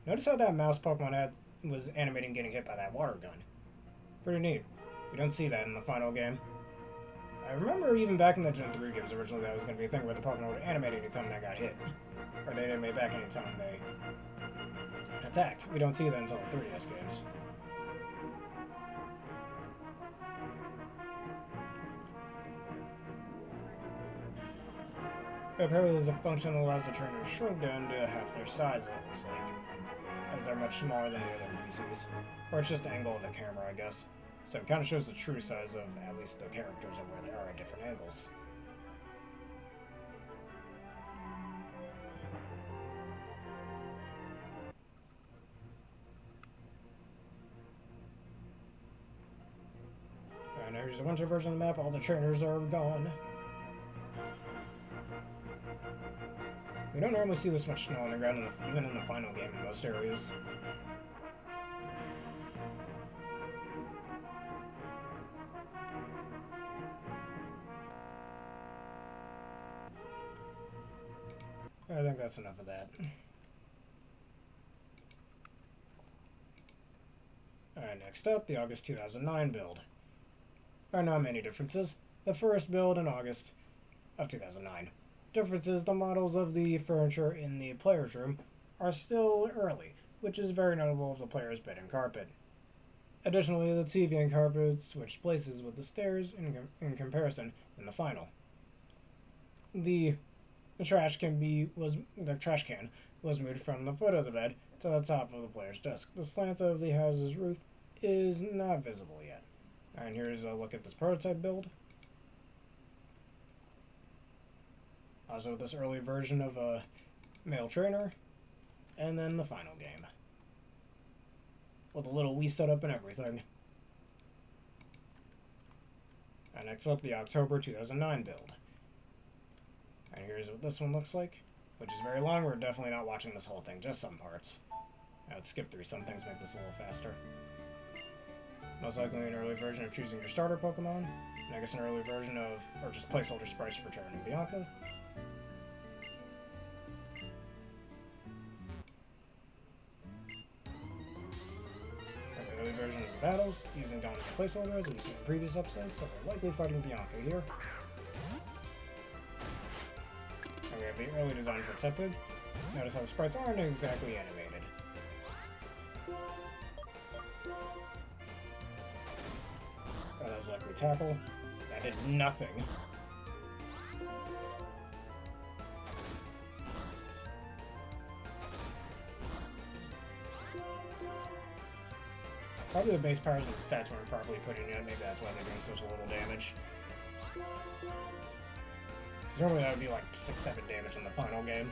Notice how that mouse Pokemon was animating getting hit by that water gun. Pretty neat. We don't see that in the final game. I remember even back in the Gen 3 games originally that was going to be a thing where the Pokemon would animate anytime they got hit. Or they'd animate back anytime they attacked. We don't see that until the 3DS games. Apparently there's a function that allows the trainers to shrink down to half their size, it looks like. As they're much smaller than the other NPCs. Or it's just the angle of the camera, I guess. So it kind of shows the true size of at least the characters and where they are at different angles. And here's a winter version of the map. All the trainers are gone. We don't normally see this much snow on the ground, even in the final game in most areas. I think that's enough of that. Alright, next up, the August 2009 build. There are not many differences. The first build in August of 2009. Difference is the models of the furniture in the player's room are still early, which is very notable of the player's bed and carpet. Additionally, the TV and carpet switched places with the stairs in comparison in the final. The trash can was moved from the foot of the bed to the top of the player's desk. The slant of the house's roof is not visible yet. And here's a look at this prototype build. Also this early version of a male trainer. And then the final game. With a little Wii setup and everything. And next up, the October 2009 build. And here's what this one looks like. Which is very long. We're definitely not watching this whole thing, just some parts. Let's skip through some things, make this a little faster. Most likely an early version of choosing your starter Pokemon. And I guess an early version of, or just placeholder sprites for Terran and Bianca. An early version of the battles, using Dom as a placeholder as we've seen in previous episodes, so we're likely fighting Bianca here. And we have the early design for Tepig. Notice how the sprites aren't exactly animated. Oh, that was likely Tackle. That did nothing. Probably the base powers and the stats weren't properly put in yet. Maybe that's why they're doing such a little damage. Because normally that would be like 6-7 damage in the final game.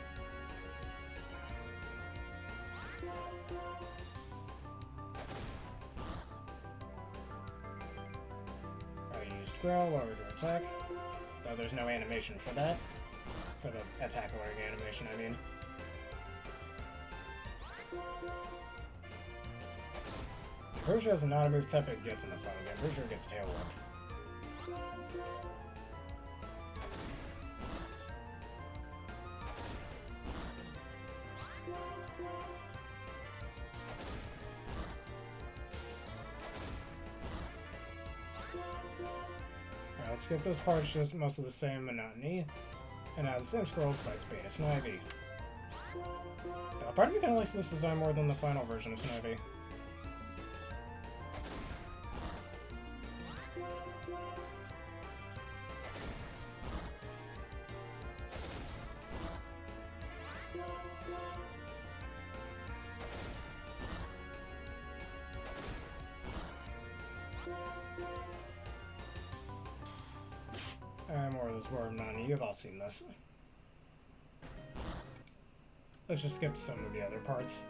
growl, lower your attack. Though there's no animation for that. For the attack lowering animation, I mean. I'm pretty sure that's not a move Tepig gets in the final game. I'm pretty sure it gets Tail Whip. Alright, let's skip this part. It's just most of the same monotony. And now the same scroll fights Beta Snivy. Part of me kind of likes this design more than the final version of Snivy. More of this War of Nani. You've all seen this. Let's just skip some of the other parts.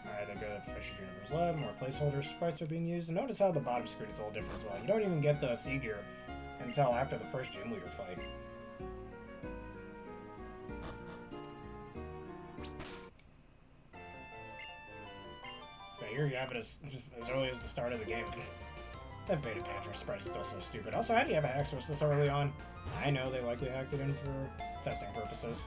Alright, then go to Fisher Juniper's lab. More placeholder sprites are being used. And notice how the bottom screen is a little different as well. You don't even get the Sea Gear until after the first gym leader fight. But here you have it as early as the start of the game. That Beta Panther sprite is still so stupid. Also, how do you have access this early on? I know they likely hacked it in for testing purposes.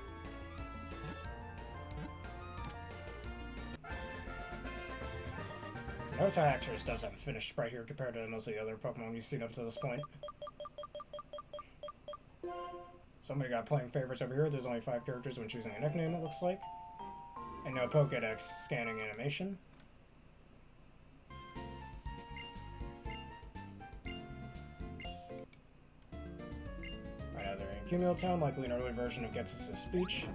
Notice how Haxorus does have a finished sprite here compared to most of the other Pokemon we've seen up to this point. Somebody got playing favorites over here. There's only 5 characters when choosing a nickname, it looks like. And no Pokédex scanning animation. Right now they're in Cumulatown, Town, likely an early version of Ghetsis' speech.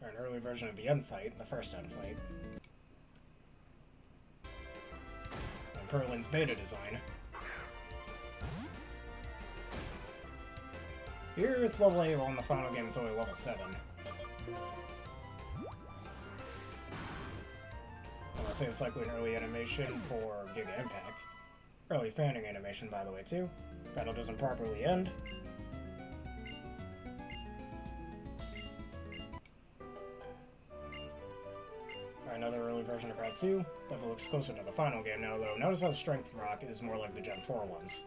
Or an early version of the end fight, the first end fight. And Perlin's beta design. Here it's level 8, while in the final game it's only level 7. I'll say it's likely an early animation for Giga Impact. Early fanning animation, by the way, too. Battle doesn't properly end. Another early version of Route 2. Definitely looks closer to the final game now, though. Notice how the Strength Rock is more like the Gen 4 ones.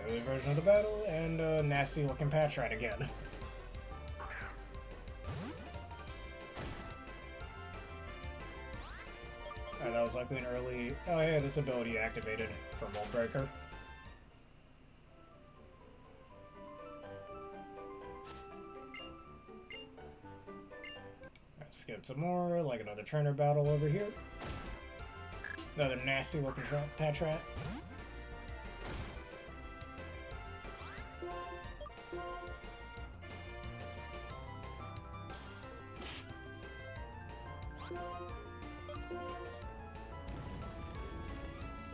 Early version of the battle, and a nasty looking Patrat again. That was likely an early... Oh yeah, this ability activated for Mold Breaker. Skip some more, like another trainer battle over here. Another nasty looking Patrat.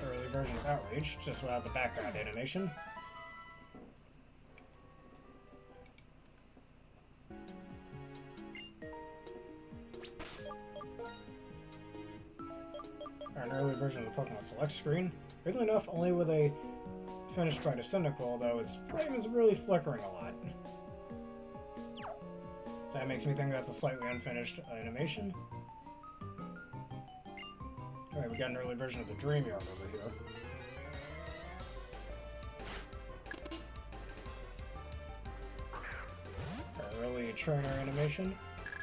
Early version of Outrage, just without the background animation. An early version of the Pokemon Select screen. Weirdly enough, only with a finished sprite of Cyndaquil, though his flame is really flickering a lot. That makes me think that's a slightly unfinished animation. Alright, we got an early version of the Dream Yard over here. Our early trainer animation.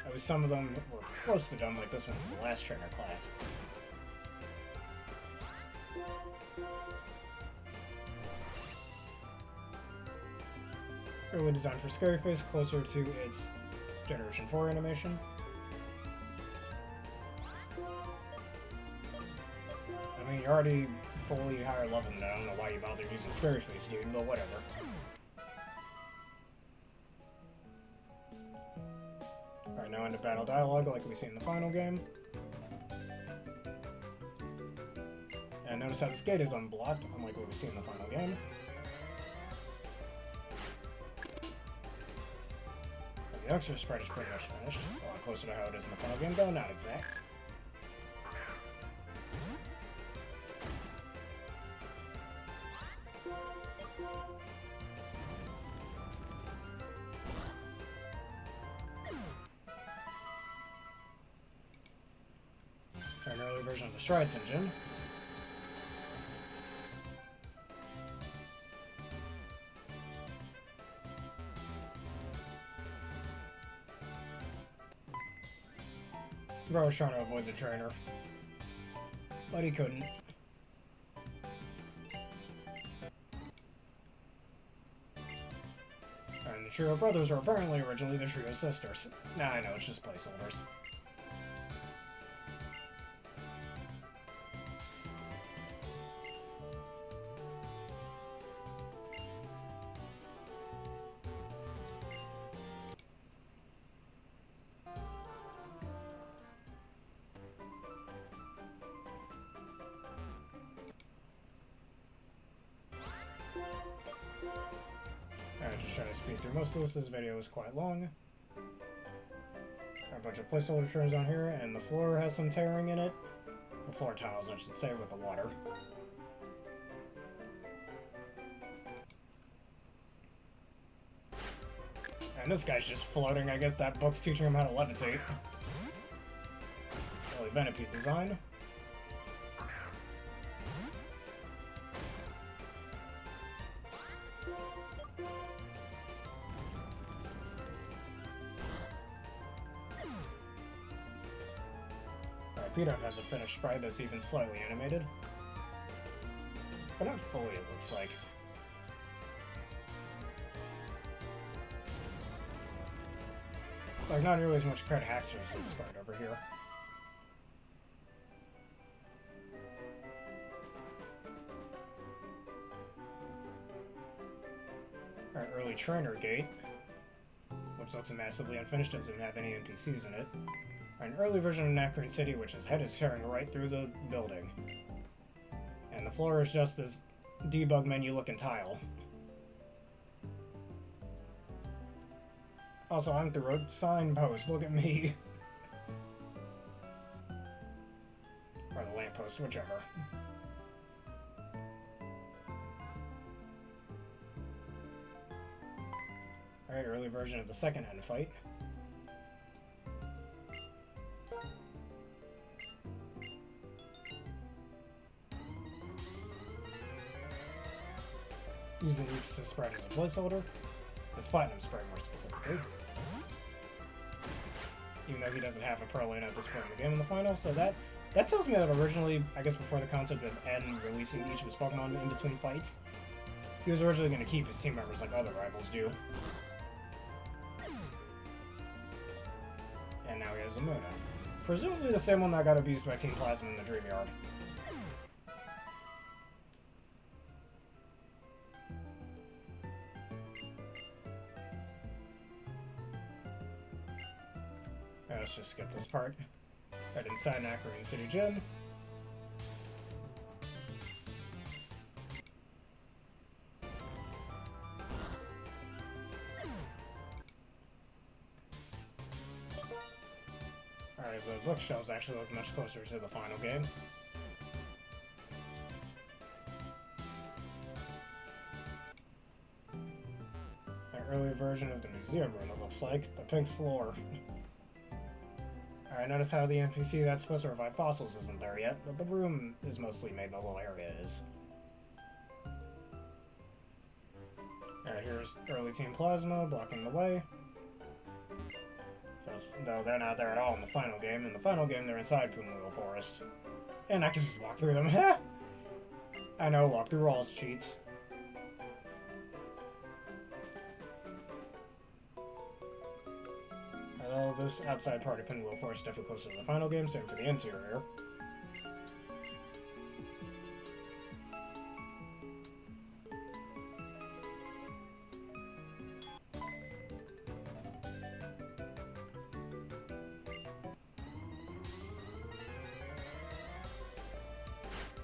At least some of them were close to done, like this one from the last trainer class. Early design for Scary Face, closer to its Generation 4 animation. I mean, you're already fully higher level than that. I don't know why you bothered using Scary Face, dude, but whatever. Alright, now into battle dialogue like we see in the final game. And notice how this gate is unblocked, unlike what we see in the final game. The extra sprite is pretty much finished. A lot closer to how it is in the final game, though not exact. An early version of the Strides engine. Bro was trying to avoid the trainer, but he couldn't. And the trio brothers are apparently originally the trio sisters. Nah, I know, it's just placeholders. Alright, just trying to speed through most of this. This video is quite long. Got a bunch of placeholder trims on here, and the floor has some tearing in it. The floor tiles, I should say, with the water. And this guy's just floating. I guess that book's teaching him how to levitate. Really Venipede design. Pidove has a finished sprite that's even slightly animated. But not fully, it looks like. Like, not nearly as much credit hacks as this sprite over here. Alright, early trainer gate, which looks massively unfinished, doesn't have any NPCs in it. An early version of Nacrene City, which his head is tearing right through the building. And the floor is just this debug menu looking tile. Also, I'm the road signpost, look at me. Or the lamppost, whichever. Alright, early version of the second end fight. Using each sprite as a placeholder. This platinum sprite more specifically. Even though he doesn't have a pro lane at this point in the game in the final, so that tells me that originally, I guess before the concept of Ed releasing each of his Pokemon in between fights, he was originally going to keep his team members like other rivals do. And now he has a Muna. Presumably the same one that got abused by Team Plasma in the Dream Yard. Let's just skip this part. Right inside Nacrene City Gym. Alright, the bookshelves actually look much closer to the final game. An early version of the museum room, it looks like. The pink floor. Alright, notice how the NPC that's supposed to revive fossils isn't there yet, but the room is mostly made, the little area is. Alright, here's early Team Plasma blocking the way. So, no, they're not there at all in the final game. In the final game, they're inside Poomwheel Forest. And I can just walk through them. I know, walk through walls cheats. Although this outside part of Pinwheel Forest is definitely closer to the final game, same for the interior.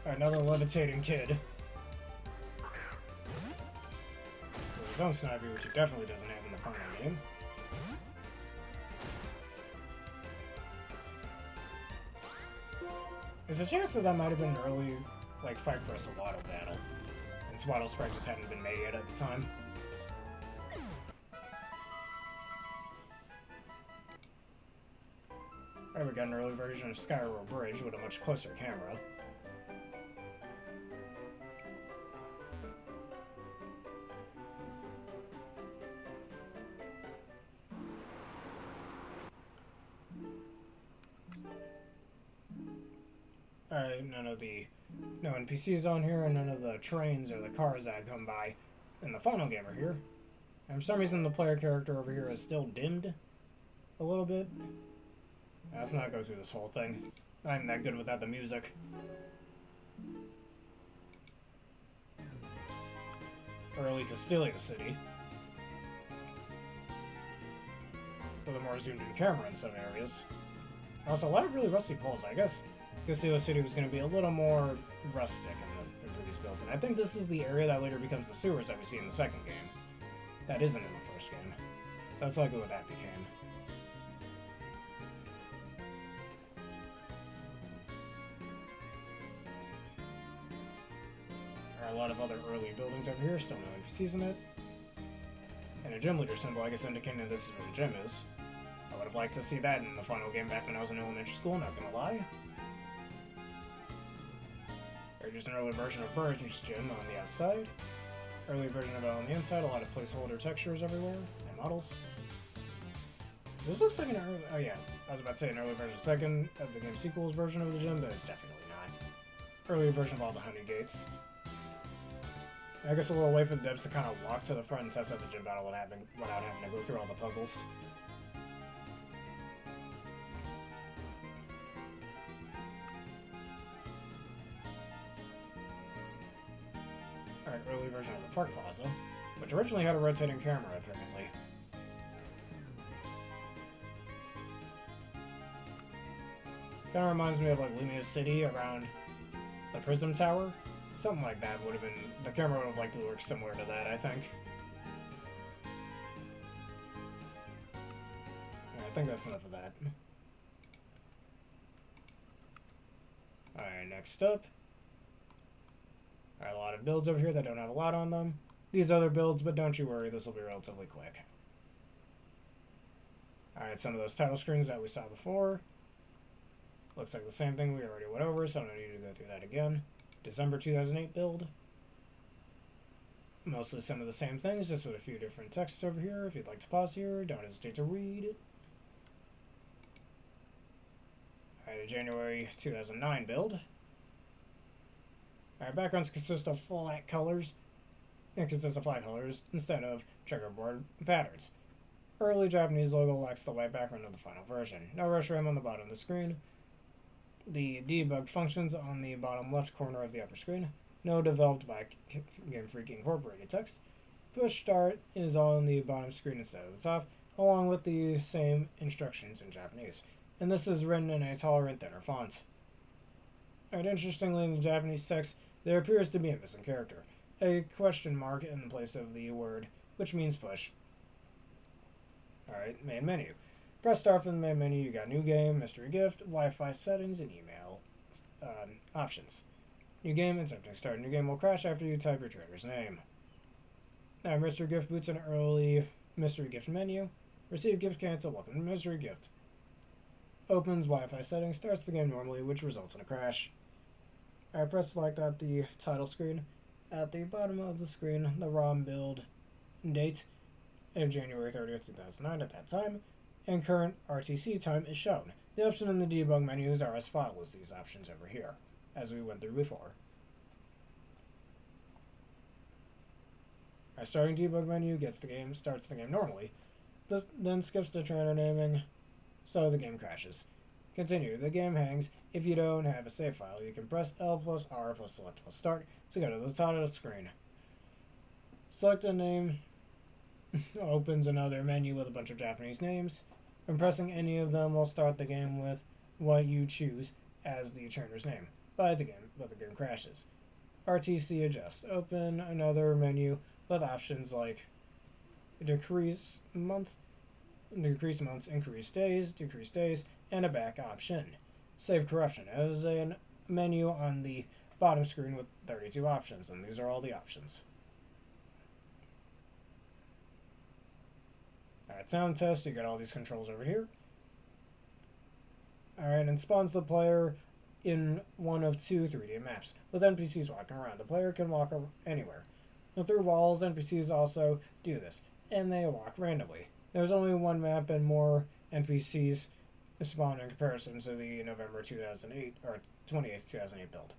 Another levitating kid. With his own sniper, which he definitely doesn't have in the final game. There's a chance that might have been an early, like, fight for a Swaddle battle. And Swaddle Sprite just hadn't been made yet at the time. Alright, we got an early version of Skyward Bridge with a much closer camera. No NPCs on here, and none of the trains or the cars that come by in the final game are here. And for some reason, the player character over here is still dimmed a little bit. Let's not go through this whole thing. I'm that good without the music. Early to Stelia City. With a more zoomed-in camera in some areas. Also, a lot of really rusty poles. I guess Stelia City was going to be a little more rustic in the previous builds. And I think this is the area that later becomes the sewers that we see in the second game. That isn't in the first game. So that's likely what that became. There are a lot of other early buildings over here, still no NPCs in it. And a gym leader symbol, I guess indicating this is where the gym is. I would have liked to see that in the final game back when I was in elementary school, not gonna lie. Or just an early version of Bird's Gym on the outside. Early version of it on the inside, a lot of placeholder textures everywhere, and models. This looks like an early... Oh yeah, I was about to say an early version second of the game sequels version of the gym, but it's definitely not. Early version of all the honey gates. I guess a little way for the devs to kind of walk to the front and test out the gym battle without having to go through all the puzzles. Alright, early version of the Park Plaza, which originally had a rotating camera, apparently. Kind of reminds me of like Lumia City around the Prism Tower. Something like that would have been... The camera would have liked to look similar to that, I think. Yeah, I think that's enough of that. Alright, next up. Alright, a lot of builds over here that don't have a lot on them. These other builds, but don't you worry, this will be relatively quick. Alright, some of those title screens that we saw before. Looks like the same thing we already went over, so I don't need to go through that again. December 2008 build. Mostly some of the same things, just with a few different texts over here. If you'd like to pause here, don't hesitate to read it. Alright, January 2009 build. Alright, backgrounds consist of flat colors. It consists of flat colors instead of checkerboard patterns. Early Japanese logo lacks the white background of the final version. No rush RAM on the bottom of the screen. The debug functions on the bottom left corner of the upper screen. No developed by Game Freak Incorporated text. Push start is on the bottom screen instead of the top, along with the same instructions in Japanese. And this is written in a taller and thinner font. Alright, interestingly, in the Japanese text, there appears to be a missing character. A question mark in place of the word, which means push. Alright, main menu. Press start from the main menu, you got new game, mystery gift, Wi-Fi settings, and email options. New game, attempting start. New game will crash after you type your trainer's name. Now, mystery gift boots an early mystery gift menu. Receive gift cancel, welcome to mystery gift. Opens Wi-Fi settings, starts the game normally, which results in a crash. I press select at the title screen. At the bottom of the screen, the ROM build date of January 30th, 2009 at that time, and current RTC time is shown. The option in the debug menus are as follows, these options over here, as we went through before. Our starting debug menu starts the game normally, then skips the trainer naming, so the game crashes. Continue. The game hangs. If you don't have a save file, you can press L plus R plus select plus start to go to the top of the screen. Select a name. Opens another menu with a bunch of Japanese names. And pressing any of them will start the game with what you choose as the trainer's name. by the game, but the game crashes. RTC adjust. Open another menu with options like decrease month, decrease months, increase days, and a back option. Save corruption as a menu on the bottom screen with 32 options, and these are all the options. Alright, sound test, you got all these controls over here. Alright, and spawns the player in one of two 3D maps, with NPCs walking around. The player can walk anywhere. And through walls, NPCs also do this, and they walk randomly. There's only one map and more NPCs spawn in comparison to the November 2008, or 28th, 2008 build.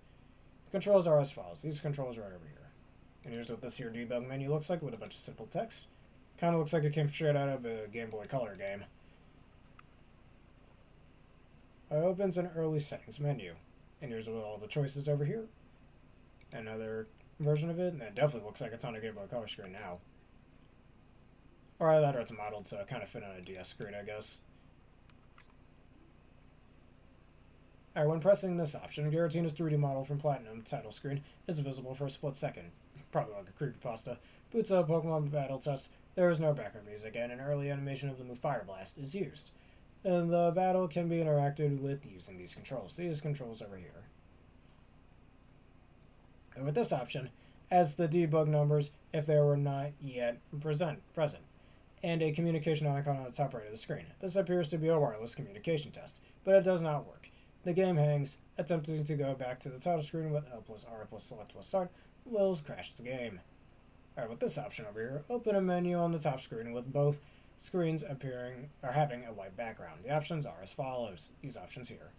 Controls are as follows. These controls are right over here. And here's what this here debug menu looks like with a bunch of simple text. Kind of looks like it came straight out of a Game Boy Color game. It opens an early settings menu. And here's all the choices over here. Another version of it, and it definitely looks like it's on a Game Boy Color screen now. Or either that or it's modeled to kind of fit on a DS screen, I guess. Alright, when pressing this option, Giratina's 3D model from Platinum title screen is visible for a split second. Probably like a creepypasta. Boots up Pokemon Battle Test. There is no background music, and an early animation of the move Fire Blast is used. And the battle can be interacted with using these controls. These controls over here. And with this option, adds the debug numbers if they were not yet present, and a communication icon on the top right of the screen. This appears to be a wireless communication test, but it does not work. The game hangs, attempting to go back to the title screen with L plus R plus select plus start will crash the game. Alright, with this option over here, open a menu on the top screen with both screens appearing or having a white background. The options are as follows. These options here.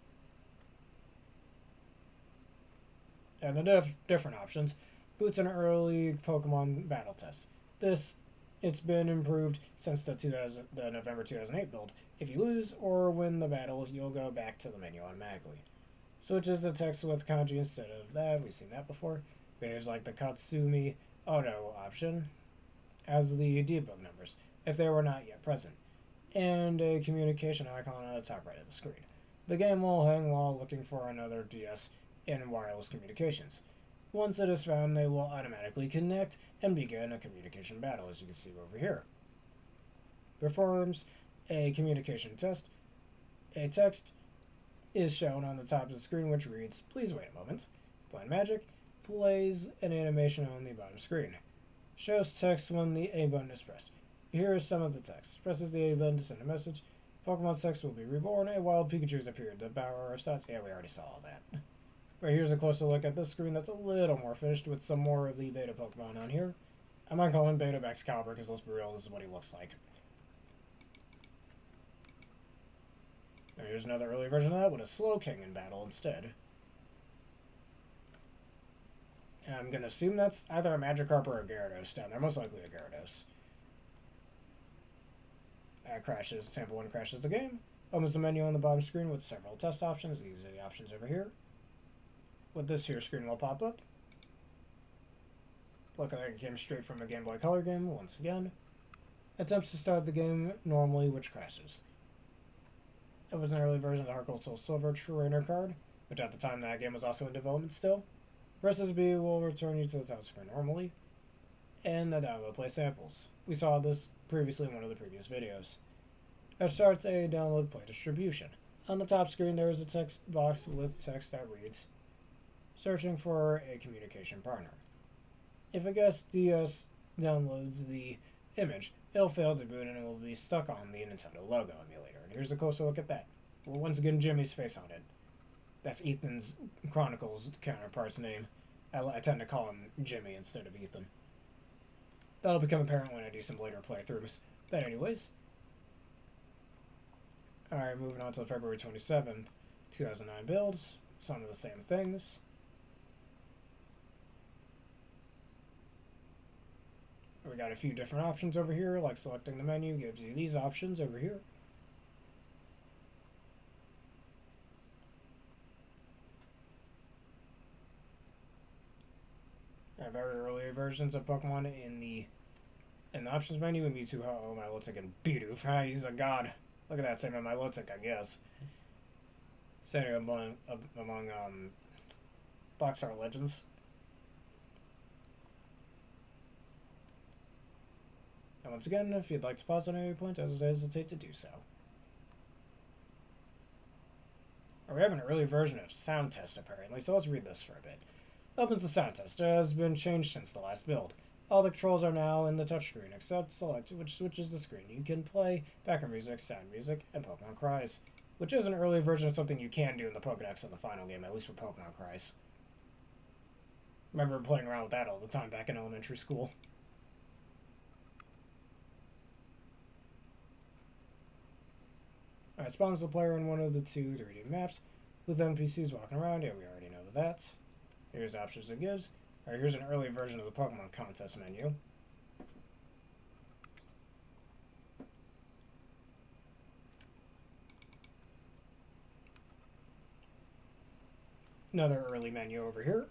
And the different options boots an early Pokemon battle test. It's been improved since the November 2008 build. If you lose or win the battle, you'll go back to the menu automatically. Switches the text with kanji instead of that. We've seen that before. Behaves like the Katsumi Auto option as the debug numbers, if they were not yet present, and a communication icon on the top right of the screen. The game will hang while looking for another DS in wireless communications. Once it is found, they will automatically connect and begin a communication battle, as you can see over here. Performs a communication test. A text is shown on the top of the screen which reads, "Please wait a moment." Blind Magic plays an animation on the bottom screen. Shows text when the A button is pressed. Here is some of the text. Presses the A button to send a message. Pokemon text will be reborn. A wild Pikachu's appeared. The power of stats. Yeah, we already saw all that. Right, here's a closer look at this screen that's a little more finished with some more of the beta Pokemon on here. I might call him Beta Excalibur because let's be real, this is what he looks like. And here's another early version of that with a Slowking in battle instead. And I'm going to assume that's either a Magikarp or a Gyarados down there. Most likely a Gyarados. Crashes. Tampa 1 crashes the game. Opens the menu on the bottom screen with several test options. These are the options over here. With this here screen will pop up. Looking like it came straight from a Game Boy Color game once again. Attempts to start the game normally, which crashes. It was an early version of the Heart Gold Soul Silver Trainer card, which at the time that game was also in development still. Presses B will return you to the top screen normally, and the download play samples. We saw this previously in one of the previous videos. It starts a download play distribution. On the top screen there is a text box with text that reads, "Searching for a communication partner." If a guest DS downloads the image, it'll fail to boot and it will be stuck on the Nintendo logo emulator. And here's a closer look at that. Well, once again, Jimmy's face on it. That's Ethan's Chronicles counterpart's name. I tend to call him Jimmy instead of Ethan. That'll become apparent when I do some later playthroughs. But anyways. Alright, moving on to the February 27th, 2009 builds. Some of the same things. We got a few different options over here, like selecting the menu gives you these options over here. Very early versions of Pokemon in the options menu, and Mewtwo, Ho-Oh, Milotic, and Bidoof. He's a god. Look at that, same as Milotic, I guess. Setting among Boxar Legends. And once again, if you'd like to pause at any point, don't hesitate to do so. We have an early version of Sound Test, apparently, so let's read this for a bit. Opens the Sound Test. It has been changed since the last build. All the controls are now in the touchscreen, except select which switches the screen. You can play background music, sound music, and Pokemon Cries, which is an early version of something you can do in the Pokedex in the final game, at least with Pokemon Cries. I remember playing around with that all the time back in elementary school. Alright, spawns the player in one of the two 3D maps with NPCs walking around. Yeah, we already know that. Here's options it gives. Alright, here's an early version of the Pokemon contest menu. Another early menu over here.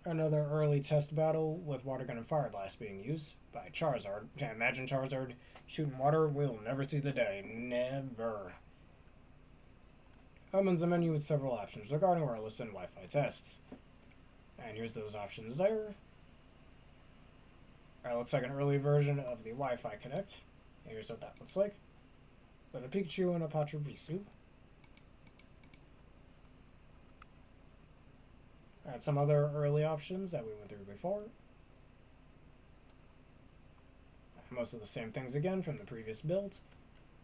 Another early test battle with Water Gun and Fire Blast being used by Charizard. Can't imagine Charizard shooting water. We'll never see the day. Never. Opens a menu with several options regarding wireless and Wi-Fi tests. And here's those options there. Alright, looks like an early version of the Wi-Fi Connect. Here's what that looks like. With a Pikachu and a Pachirisu. Alright, some other early options that we went through before. Most of the same things again from the previous builds.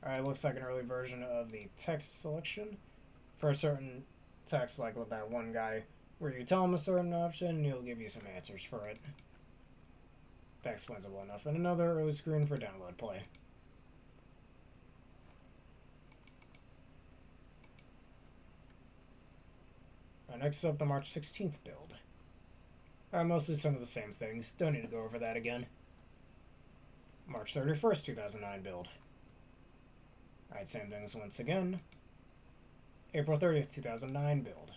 Alright, looks like an early version of the text selection. For a certain text, like with that one guy, where you tell him a certain option, and he'll give you some answers for it. That explains it well enough. And another early screen for download play. Next up, the March 16th build. Mostly some of the same things. Don't need to go over that again. March 31st, 2009 build. Alright, same things once again. April 30th, 2009 build.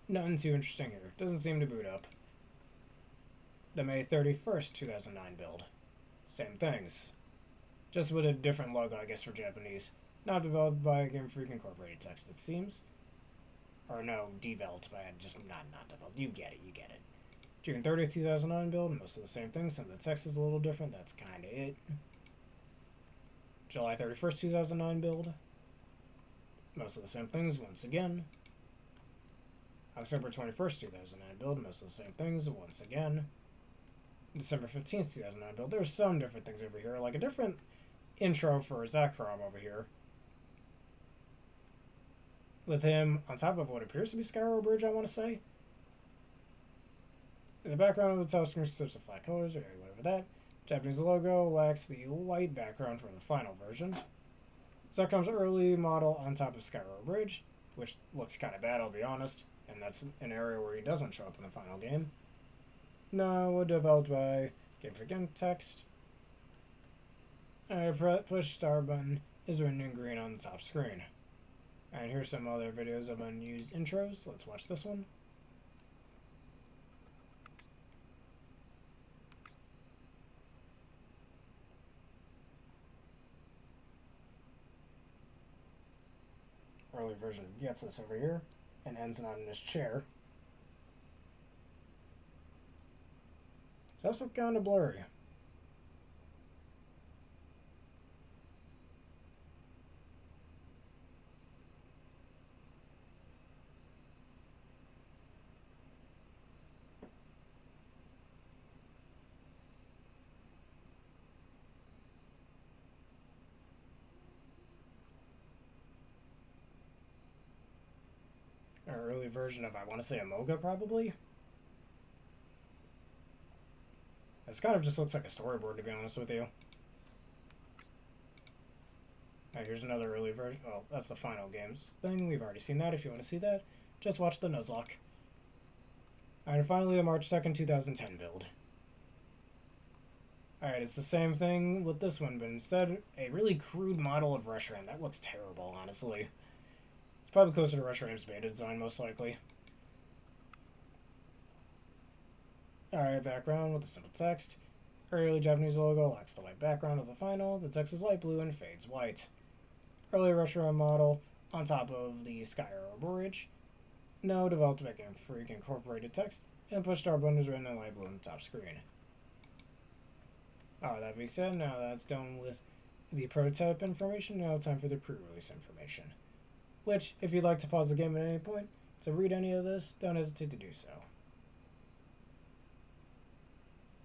Nothing too interesting here. Doesn't seem to boot up. The May 31st, 2009 build. Same things. Just with a different logo, I guess, for Japanese. Not developed by Game Freak Incorporated Text, it seems. Or no, developed by just not developed. You get it. June 30th, 2009 build. Most of the same things. Some of the text is a little different. That's kind of it. July 31st, 2009 build. Most of the same things once again. October 21st, 2009 build. Most of the same things once again. December 15th, 2009 build. There's some different things over here. Like a different intro for Zakrom over here. With him on top of what appears to be Skyro Bridge, I want to say. In the background of the touchscreen strips of flat colors, or whatever that. Japanese logo lacks the white background from the final version. Zakrom's early model on top of Skyro Bridge, which looks kind of bad, I'll be honest. And that's an area where he doesn't show up in the final game. No, developed by Game Freak Text. Push start button is written in green on the top screen. And here's some other videos of unused intros. Let's watch this one. Early version gets this over here and ends not in his chair. It's also kind of blurry. An early version of, I want to say, Amoga, probably. This kind of just looks like a storyboard, to be honest with you. Alright, here's another early version. Well, that's the final games thing. We've already seen that. If you want to see that, just watch the Nuzlocke. Alright, and finally, the March 2nd, 2010 build. Alright, it's the same thing with this one, but instead, a really crude model of Reshiram. That looks terrible, honestly. It's probably closer to Reshiram's beta design, most likely. Alright, background with the simple text. Early Japanese logo lacks the white background of the final, the text is light blue and fades white. Early restaurant model on top of the Sky Arrow Bridge. No developed Back and Freak incorporated text, and push start button is written in light blue on the top screen. That being said, now that's done with the prototype information, now time for the pre-release information. Which, if you'd like to pause the game at any point to read any of this, don't hesitate to do so.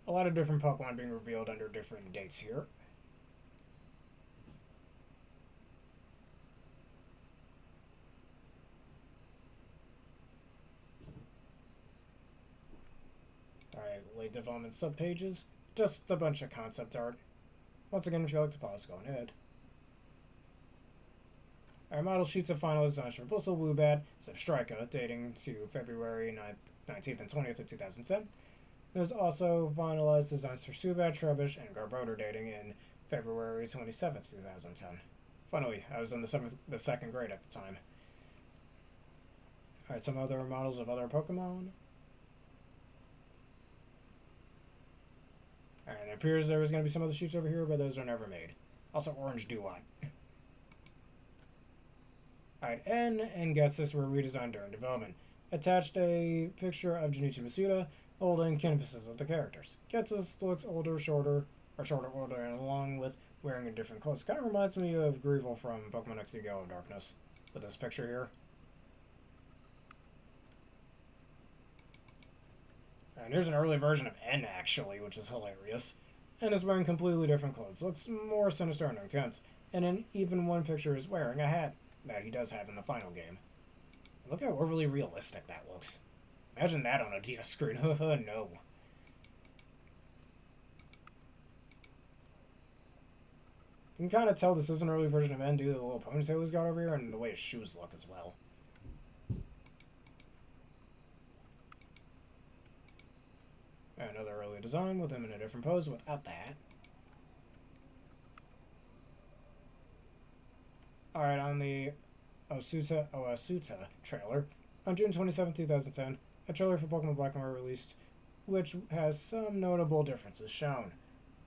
A lot of different Pokemon being revealed under different dates here. Alright, late development subpages. Just a bunch of concept art. Once again, if you'd like to pause, go ahead. Our model sheets of final designs for Blistle, Woobat, Substrika, dating to February 19th and 20th of 2010. There's also finalized designs for Subat, Trubbish, and Garbodor, dating in February 27th, 2010. Finally, I was in the second grade at the time. Alright, some other models of other Pokemon. And it appears there was going to be some other sheets over here, but those are never made. Also, Orange Dewott. Alright, and Getsus were redesigned during development. Attached a picture of Junichi Masuda holding canvases of the characters. Getsus looks older, older, and along with wearing a different clothes. Kind of reminds me of Greevil from Pokemon XD Gale of Darkness, with this picture here. And here's an early version of N, actually, which is hilarious. And is wearing completely different clothes. Looks more sinister and unkempt. And in even one picture is wearing a hat that he does have in the final game. Look how overly realistic that looks. Imagine that on a DS screen. No. You can kind of tell this is an early version of N due to the little ponytail he's got over here and the way his shoes look as well. Another early design with him in a different pose without the hat. Alright, on the Osuta trailer, on June 27, 2010, a trailer for Pokemon Black and White released, which has some notable differences shown.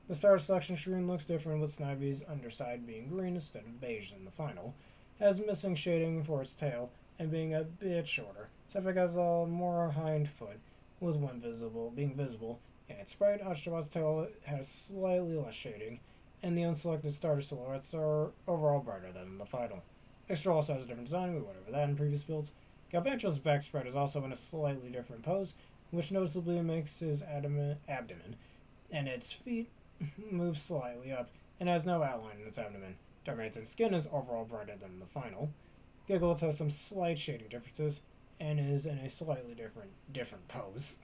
The star selection screen looks different, with Snivy's underside being green instead of beige in the final, has missing shading for its tail, and being a bit shorter. Sepik has a more hind foot, with one being visible in its sprite. Oshawott tail has slightly less shading, and the unselected starter silhouettes are overall brighter than the final. Extra also has a different design, we went over that in previous builds. Galvantro's back spread is also in a slightly different pose, which noticeably makes his abdomen and its feet move slightly up, and has no outline in its abdomen. Darmanitan's skin is overall brighter than the final. Gigalith has some slight shading differences, and is in a slightly different pose.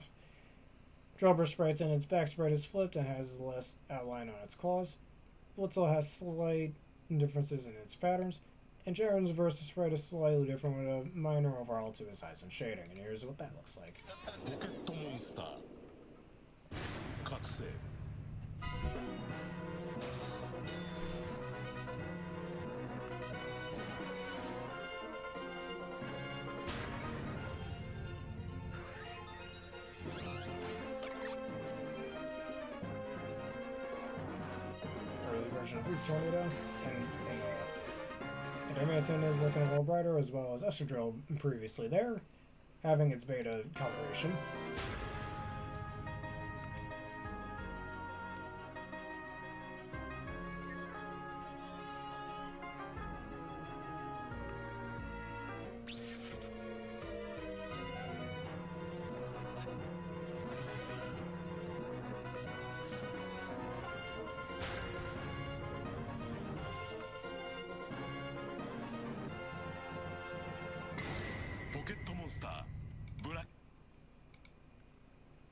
Drillbur sprites and its back spread is flipped and has less outline on its claws. Blitzel has slight differences in its patterns, and Jaren's versus spread is slightly different with a minor overall to his eyes and shading, and here's what that looks like. Version of Leaf Tornado, and Darmanitan is looking a little brighter, as well as Estradrill previously there, having its beta coloration.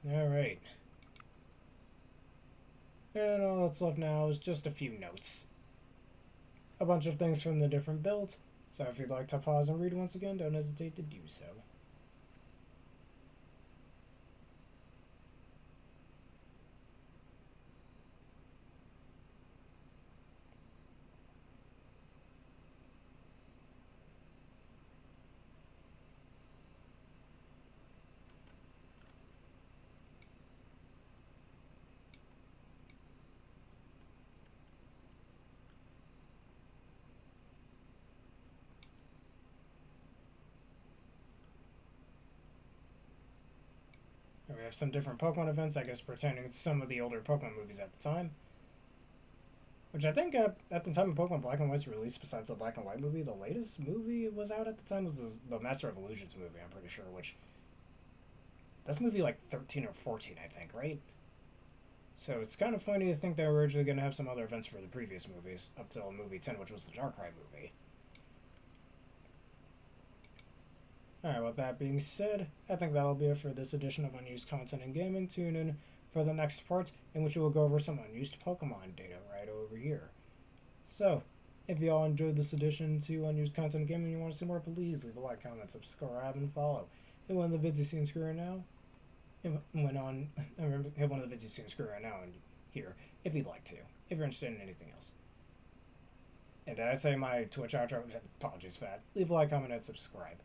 Alright. And all that's left now is just a few notes. A bunch of things from the different builds, so if you'd like to pause and read once again, don't hesitate to do so. have some different Pokemon events, I guess, pertaining to some of the older Pokemon movies at the time. Which I think at the time of Pokemon Black and White's release, besides the Black and White movie, the latest movie was out at the time was the Master of Illusions movie, I'm pretty sure, which that's movie like 13 or 14, I think, right? So it's kind of funny to think they were originally going to have some other events for the previous movies, up till movie 10, which was the Darkrai movie. Alright, with that being said, I think that'll be it for this edition of Unused Content in Gaming. Tune in for the next part, in which we will go over some unused Pokemon data right over here. So, if you all enjoyed this edition to Unused Content in Gaming and you want to see more, please leave a like, comment, subscribe, and follow. Hit one of the vids you see on screen right now. Hit one of the vids you see on screen right now and here, if you'd like to, if you're interested in anything else. And did I say my Twitch outro? Apologies for that. Leave a like, comment, and subscribe.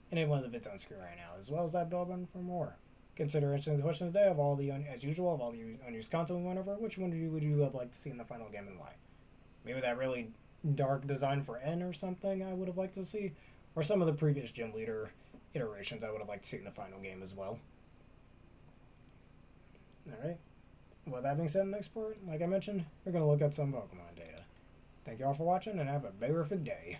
And hit one of the vids on screen right now, as well as that bell button for more. Consider answering the question of the day of all the, as usual, of all the unused content we went over. Which one would you have liked to see in the final game and why? Maybe that really dark design for N or something I would have liked to see. Or some of the previous gym leader iterations I would have liked to see in the final game as well. Alright. With that being said, in the next part, like I mentioned, we're going to look at some Pokemon data. Thank you all for watching and have a terrific day.